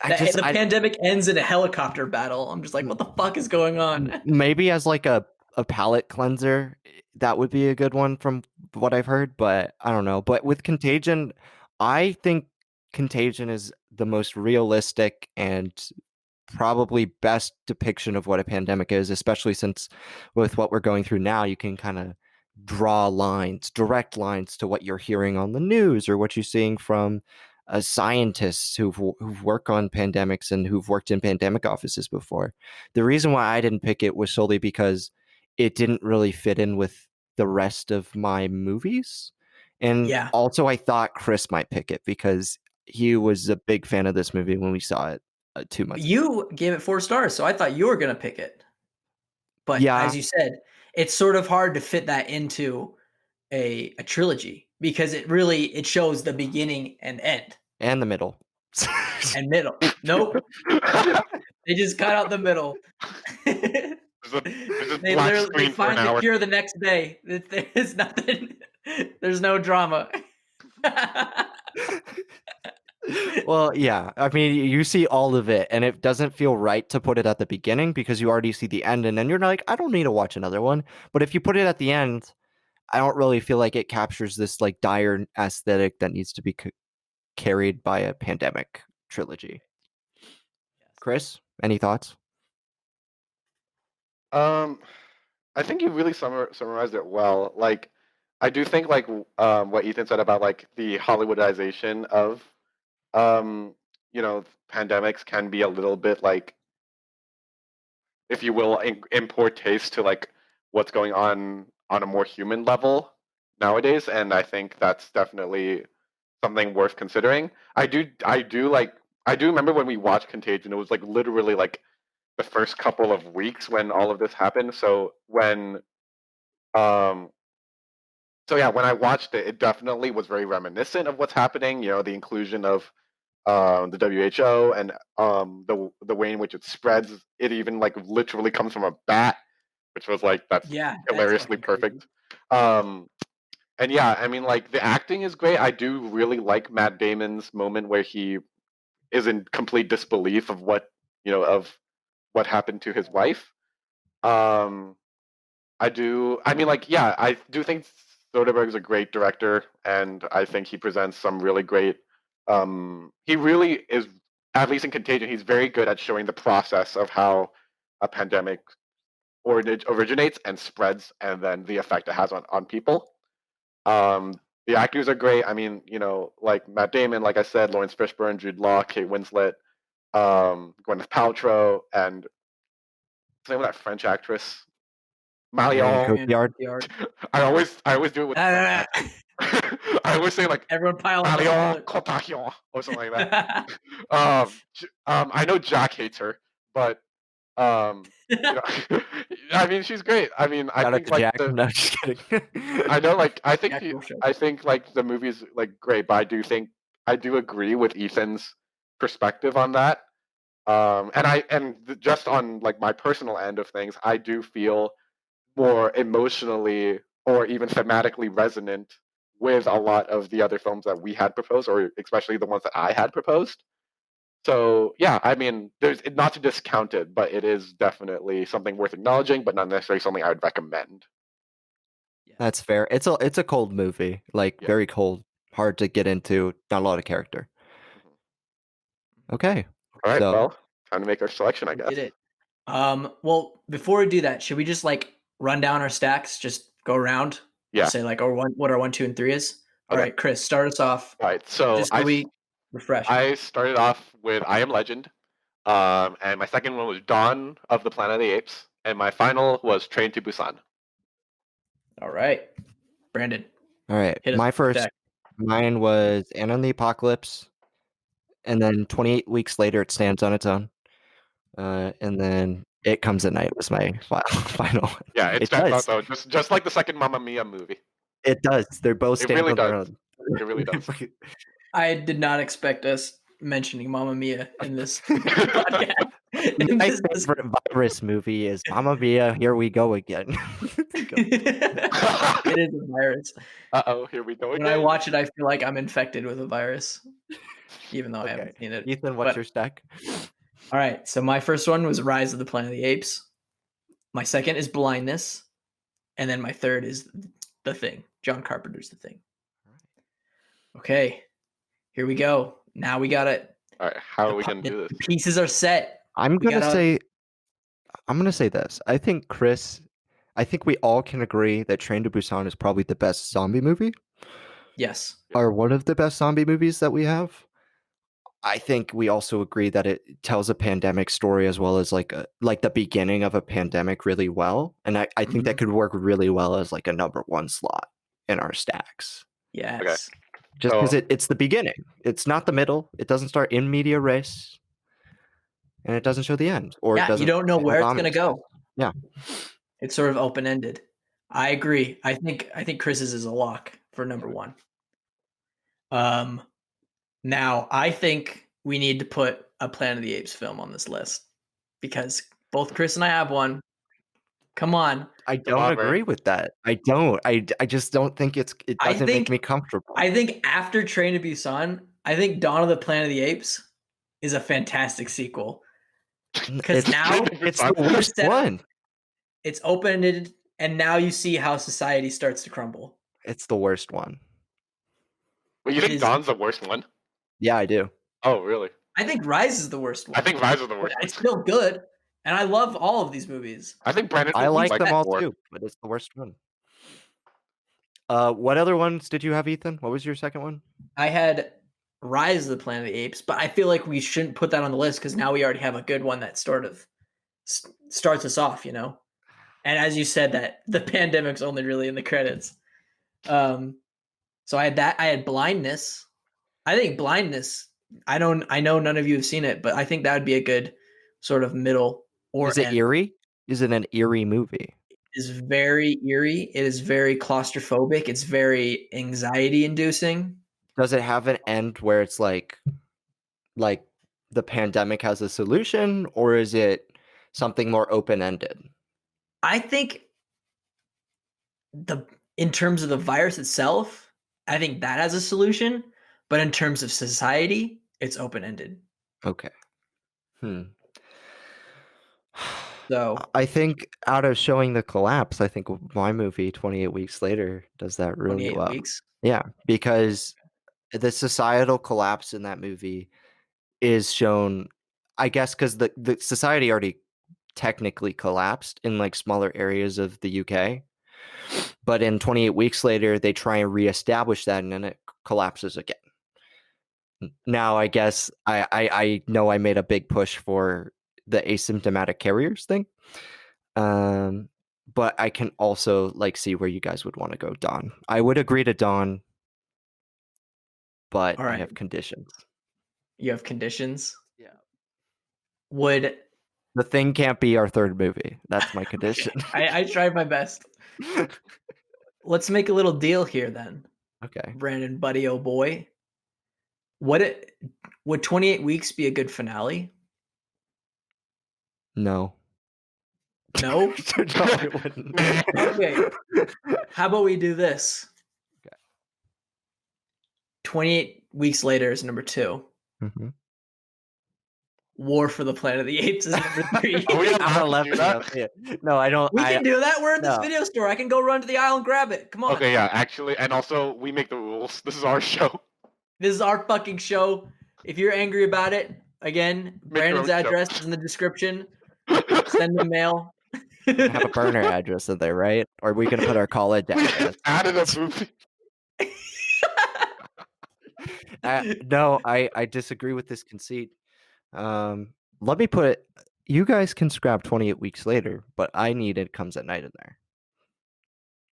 I just the I pandemic ends in a helicopter battle. I'm just like, what the fuck is going on? maybe as like a palate cleanser, that would be a good one from what I've heard, but I don't know. But with Contagion, I think Contagion is the most realistic and probably best depiction of what a pandemic is, especially since with what we're going through now, you can kind of draw lines, direct lines to what you're hearing on the news or what you're seeing from scientists who've worked on pandemics and who've worked in pandemic offices before. The reason why I didn't pick it was solely because it didn't really fit in with the rest of my movies. And Yeah. also, I thought Chris might pick it because he was a big fan of this movie when we saw it 2 months ago. You gave it 4 stars, so I thought you were gonna pick it. But Yeah, as you said, it's sort of hard to fit that into a trilogy because it shows the beginning and end and the middle. and middle. Nope. They just cut out the middle. There's a They black literally screen for an find the hour. cure the next day. There's nothing. There's no drama. Well, yeah. I mean, you see all of it, and it doesn't feel right to put it at the beginning because you already see the end, and then you're like, I don't need to watch another one. But if you put it at the end, I don't really feel like it captures this like dire aesthetic that needs to be carried by a pandemic trilogy. Chris, any thoughts? I think you really summarized it well. Like, I do think like what Ethan said about like the Hollywoodization of pandemics can be a little bit like, if you will, in poor taste to like what's going on a more human level nowadays, and I think that's definitely something worth considering. I do remember when we watched Contagion, it was like literally like the first couple of weeks when all of this happened. Um so yeah, when I watched it, it definitely was very reminiscent of what's happening. The inclusion of the WHO and the way in which it spreads. It even like literally comes from a bat, which was like that's Yeah, that's hilariously fucking crazy. perfect. Um, and yeah, I mean like the acting is great. I do really like Matt Damon's moment where he is in complete disbelief of what happened to his wife. Um, I do. I mean, like, yeah, I do think Soderbergh's a great director, and I think he presents some really great. He really is, at least in Contagion, he's very good at showing the process of how a pandemic originates and spreads, and then the effect it has on people. The actors are great. I mean, like Matt Damon, like I said, Lawrence Fishburne, Jude Law, Kate Winslet, Gwyneth Paltrow, and what's the name of that French actress? Marion Marion. Cotillard. I always do it with Ah, I always say like Everyone pile on. Marion Cotillard or something like that. I know Jack hates her, but I mean she's great. I mean I Shout out think to like Jack. No, just kidding. I know like Jack Wilshere. I think like the movie's like great, but I do agree with Ethan's perspective on that. Just on like my personal end of things, I do feel more emotionally or even thematically resonant with a lot of the other films that we had proposed, or especially the ones that I had proposed. So yeah, I mean, there's not to discount it, but it is definitely something worth acknowledging, but not necessarily something I would recommend. That's fair. It's a cold movie, like Yeah. very cold, hard to get into, not a lot of character. Okay. All right, So well, time to make our selection, I We guess. did it. Well, before we do that, should we just like run down our stacks? Just go around. Yeah. Just say like, what our 1, 2, and 3 is. All Okay. right, Chris, start us off. All right, so Just so we refresh. I started off with I Am Legend, and my second one was Dawn of the Planet of the Apes. And my final was Train to Busan. All right, Brandon, All right. hit us My with the first, deck. mine was Ant and the Apocalypse. And then 28 weeks later, it stands on its own. And then It Comes at Night was my final. Yeah, it It stands does. out though, just like the second Mamma Mia movie. It does. They're both It stand really on their does. own. It really does. I did not expect us mentioning Mamma Mia in this podcast. In My this- favorite virus movie is Mamma Mia, Here We Go Again. It is a virus. Uh-oh, here we go When again. I watch it, I feel like I'm infected with a virus, even though I Okay. haven't seen it. Ethan, what's But- your stack? All right, so my first one was Rise of the Planet of the Apes. My second is Blindness, and then my third is The Thing. John Carpenter's The Thing. Okay, here we go. Now we got it. All right, how are we gonna do The this? pieces are set. I'm We gonna gotta- say this. I think we all can agree that Train to Busan is probably the best zombie movie, Yes. or one of the best zombie movies that we have. I think we also agree that it tells a pandemic story as well as like the beginning of a pandemic really well. And I think that could work really well as like a number one slot in our stacks. Yes. Just because So- it's the beginning. It's not the middle. It doesn't start in media res. And it doesn't show the end. Or it Yeah, doesn't you don't know have where it's gonna ominous. go. Yeah. It's sort of open ended. I agree. I think Chris's is a lock for number one. Now I think we need to put a Planet of the Apes film on this list because both Chris and I have one. Come on. I Come don't on, man. agree with that. I don't. I just don't think it I doesn't think- make me comfortable. I think after Train to Busan, I think Dawn of the Planet of the Apes is a fantastic sequel. Because It's- now it's the worst set- one. it's open ended, and now you see how society starts to crumble. It's the worst one. Wait, you It think is- Dawn's the worst one? Yeah, I do. Oh, really? I think Rise is the worst one. I think Rise is the But worst it's one. still good, and I love all of these movies. I think Brandon. I like them all more. too, but it's the worst one. What other ones did you have, Ethan? What was your second one? I had Rise of the Planet of the Apes, but I feel like we shouldn't put that on the list because now we already have a good one that sort of starts us off, you know. And as you said, that the pandemic's only really in the credits. So I had that. I had Blindness. I think Blindness. I know none of you have seen it, but I think that would be a good sort of middle or Is it end. eerie? Is it an eerie movie? It is very eerie. It is very claustrophobic. It's very anxiety inducing. Does it have an end where it's like the pandemic has a solution, or is it something more open ended? I think in terms of the virus itself, I think that has a solution. But in terms of society, it's open ended. Okay. So I think out of showing the collapse, I think my movie 28 Weeks Later does that really 28 well. weeks. Yeah, because the societal collapse in that movie is shown, I guess, because the society already technically collapsed in like smaller areas of the UK. But in 28 Weeks Later, they try and reestablish that, and then it collapses again. Now, I guess I know I made a big push for the asymptomatic carriers thing. But I can also like see where you guys would want to go, Dawn. I would agree to Dawn, but All I right. have conditions. You have conditions. Yeah. Would The Thing can't be our third movie. That's my condition. I tried my best. Let's make a little deal here then, Okay. Brandon, buddy, oh boy. Would 28 weeks be a good finale? No. No? No, it wouldn't. Okay. How about we do this? Okay. 28 weeks later is number 2. Mhm. War for the Planet of the Apes is number 3. Are we allowed I'm to allowed do to that? know. Yeah. No, I don't. We can do that. We're in this no. video store. I can go run to the aisle and grab it. Come on. Okay, yeah, actually, and also we make the rules. This is our show. This is our fucking show. If you're angry about it, again, Make your Brandon's own show. address is in the description. Send him mail. have a burner address in there, right? Or are we gonna put our college We address? just added a movie. No, I disagree with this conceit. Let me put You guys can scrap 28 Weeks Later, but I need It Comes at Night in there.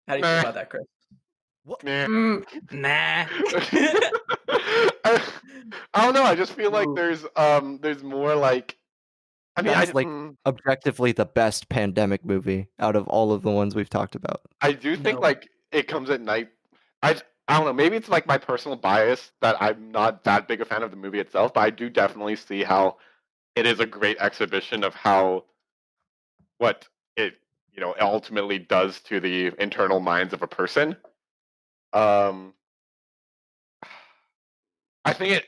How do you feel Nah. about that, Chris? Nah. Nah. I don't know. I just feel like Ooh. there's more like. I mean, That's like objectively the best pandemic movie out of all of the ones we've talked about. I do think No. like It Comes at Night. I don't know. Maybe it's like my personal bias that I'm not that big a fan of the movie itself, but I do definitely see how it is a great exhibition of how what it ultimately does to the internal minds of a person. I think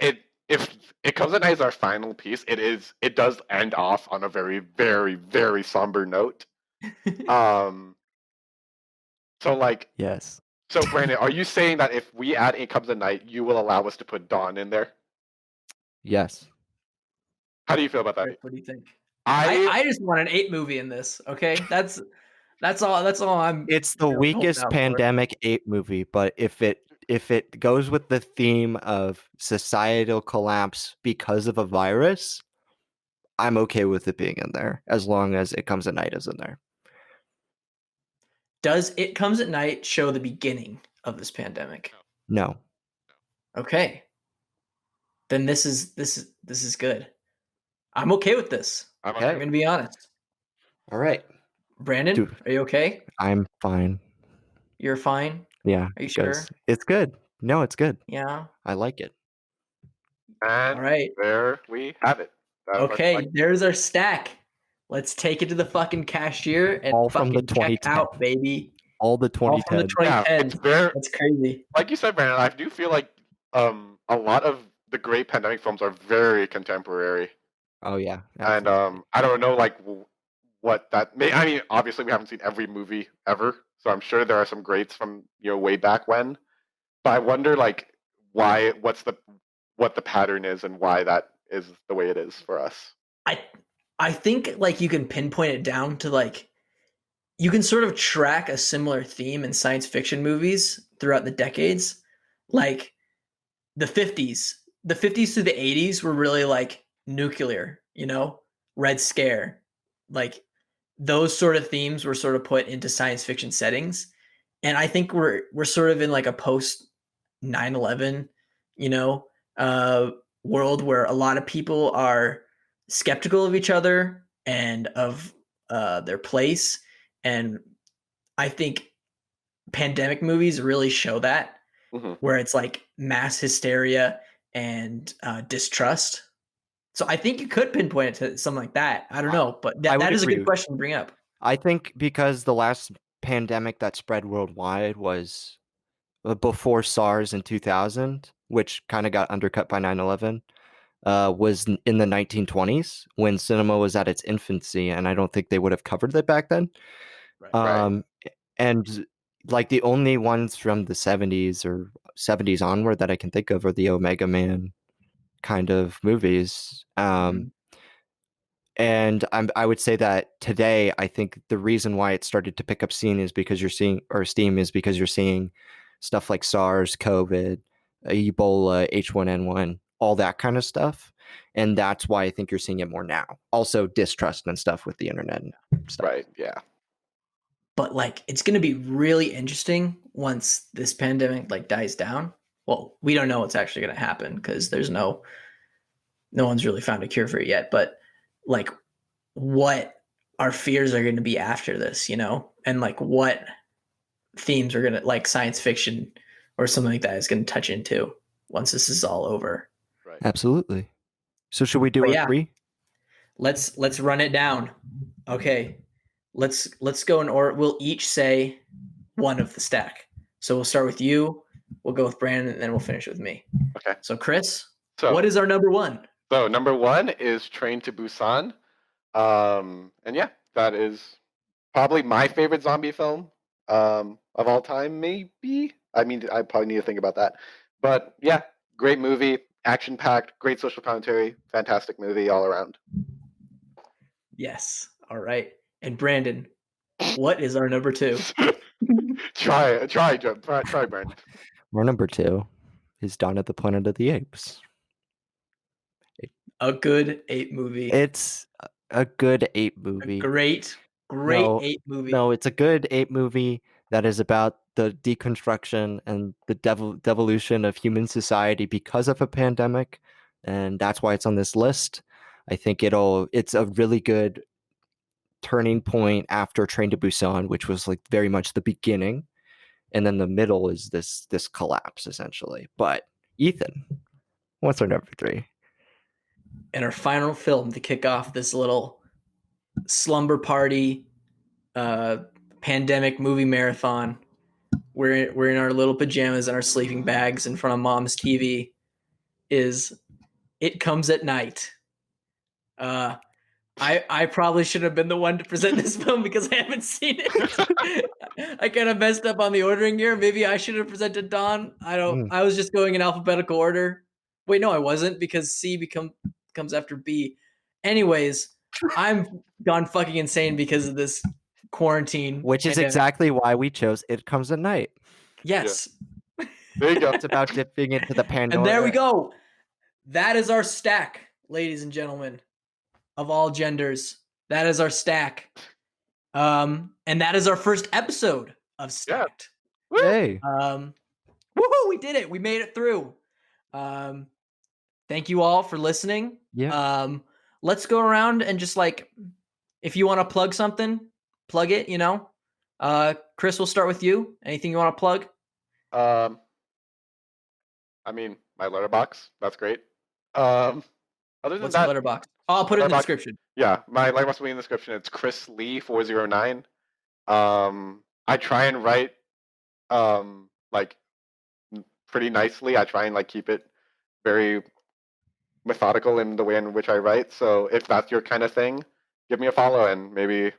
if It Comes at Night is our final piece, it does end off on a very, very, very somber note. So like Yes. So Brandon, are you saying that if we add It Comes at Night, you will allow us to put Dawn in there? Yes. How do you feel about that? Chris, what do you think? I I just want an 8 movie in this. Okay, that's all I'm. It's the holding weakest out for. pandemic 8 movie, but if it goes with the theme of societal collapse because of a virus, I'm okay with it being in there as long as It Comes at Night is in there. Does It Comes at Night show the beginning of this pandemic? No. Okay. Then this is good. I'm okay with this. I'm Okay. I'm gonna be honest. All right. Brandon, Dude. are you okay? I'm fine. You're fine? Yeah. Are you sure? It's good. No, it's good. Yeah. I like it. And All right. there we have it. That was our Okay, there's our stack. Let's take it to the fucking cashier and All from the fucking check 2010. out, baby. All the All from the 2010. Yeah, 2010s. it's very That's crazy. like you said, Brandon. I do feel like a lot of the great pandemic films are very contemporary, Oh yeah. and Absolutely. I don't know like what that may. I mean, obviously we haven't seen every movie ever, so I'm sure there are some greats from way back when. But I wonder like what the pattern is and why that is the way it is for us. I think like you can pinpoint it down to like you can sort of track a similar theme in science fiction movies throughout the decades. Like the 50s. The 50s through the 80s were really like nuclear, Red Scare. Like those sort of themes were sort of put into science fiction settings. And I think we're sort of in like a post 9/11, world where a lot of people are skeptical of each other and of their place. And I think pandemic movies really show that, where it's like mass hysteria and distrust. So I think you could pinpoint it to something like that. I don't know, but that is a good question to bring up. I think because the last pandemic that spread worldwide was before SARS in 2000, which kind of got undercut by 9/11, was in the 1920s when cinema was at its infancy, and I don't think they would have covered it back then. Right. And like the only ones from the 70s or 70s onward that I can think of are the Omega Man kind of movies. And I would say that today, I think the reason why it started to pick up steam is because you're seeing stuff like SARS, COVID, Ebola, H1N1, all that kind of stuff. And that's why I think you're seeing it more now. Also distrust and stuff with the internet and stuff. Right, yeah. But like it's going to be really interesting once this pandemic like dies down. Well, we don't know what's actually going to happen because there's no one's really found a cure for it yet, but like what our fears are going to be after this, and like what themes are going to like science fiction or something like that is going to touch into once this is all over. Right. Absolutely. So should we do But our yeah. 3? Let's run it down. Okay. Let's go in order. We'll each say one of the stack. So we'll start with you. We'll go with Brandon, and then we'll finish with me. Okay. So Chris, So what is our number 1? So number 1 is Train to Busan. And yeah, that is probably my favorite zombie film of all time, maybe. I mean, I probably need to think about that. But yeah, great movie, action-packed, great social commentary, fantastic movie all around. Yes. All right. And Brandon, what is our number 2? Try, Brandon. Our number 2 is Dawn of the Planet of the Apes. A good ape movie. It's a good ape A movie. great No, ape movie. No, it's a good ape movie that is about the deconstruction and the devolution of human society because of a pandemic, and that's why it's on this list. I think it's a really good turning point after Train to Busan, which was like very much the beginning, and then the middle is this collapse essentially. But Ethan, what's our number 3? And our final film to kick off this little slumber party pandemic movie marathon. We're in our little pajamas and our sleeping bags in front of mom's TV. Is It Comes at Night. I probably should have been the one to present this film because I haven't seen it. I kind of messed up on the ordering here. Maybe I should have presented Don. I was just going in alphabetical order. Wait, no, I wasn't, because C comes after B. Anyways, I'm gone fucking insane because of this quarantine. Which is pandemic. exactly why we chose It Comes at Night. Yes. There you go. It's about dipping into the Pandora. And there we go. That is our stack, ladies and gentlemen, of all genders. That is our stack. And that is our first episode of Stacked. Hey. Woohoo, we did it. We made it through. Thank you all for listening. Yeah. Let's go around and just like, if you want to plug something, plug it, you know. Chris, we'll start with you. Anything you want to plug? I mean, my letterbox. That's great. Other than What's that, the letterbox? Oh, I'll put it in the Letterbox. description. yeah, my letterbox will be in the description. It's Chris Lee 409. I try and write like pretty nicely. I try and like keep it very methodical in the way in which I write. So if that's your kind of thing, give me a follow and maybe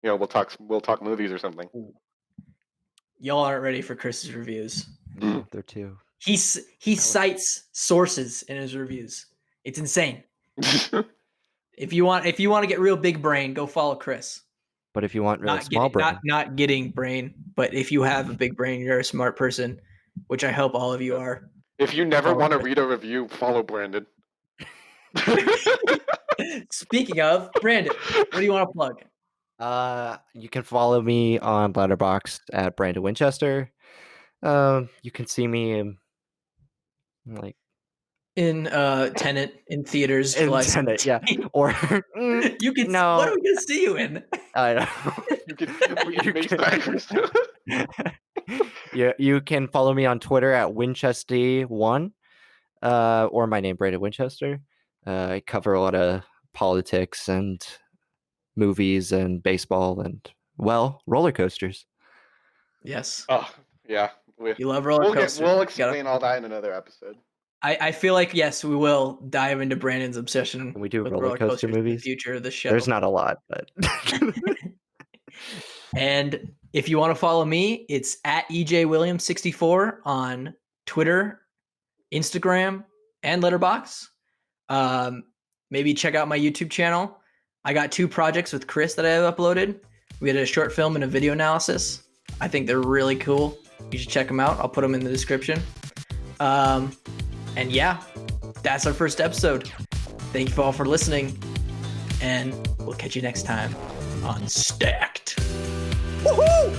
we'll talk movies or something. Y'all aren't ready for Chris's reviews. No, they're too. He cites sources in his reviews. It's insane. If you want to get real big brain, go follow Chris. But if you want really small brain, not getting brain, but if you have a big brain, you're a smart person, which I hope all of you are. If you never want to read a review, follow Brandon. Speaking of, Brandon, what do you want to plug? you can follow me on Letterboxd at Brandon Winchester. You can see me in like In Tenet in theaters, in July Tenet, 17th. yeah. Or You can. No. What are we gonna see you in? I know. You can You can follow me on Twitter at Winchester1, or my name Brandon Winchester. I cover a lot of politics and movies and baseball and roller coasters. Yes, Oh yeah, you love roller coasters. We'll explain all that in another episode. I feel like yes, we will dive into Brandon's obsession. Can we do with roller coaster coasters in the movies? future of the show. There's not a lot, but And if you want to follow me, it's at EJWilliams64 on Twitter, Instagram, and Letterboxd. Maybe check out my YouTube channel. I got 2 projects with Chris that I have uploaded. We had a short film and a video analysis. I think they're really cool. You should check them out. I'll put them in the description. And yeah, that's our first episode. Thank you all for listening, and we'll catch you next time on Stacked. Woohoo!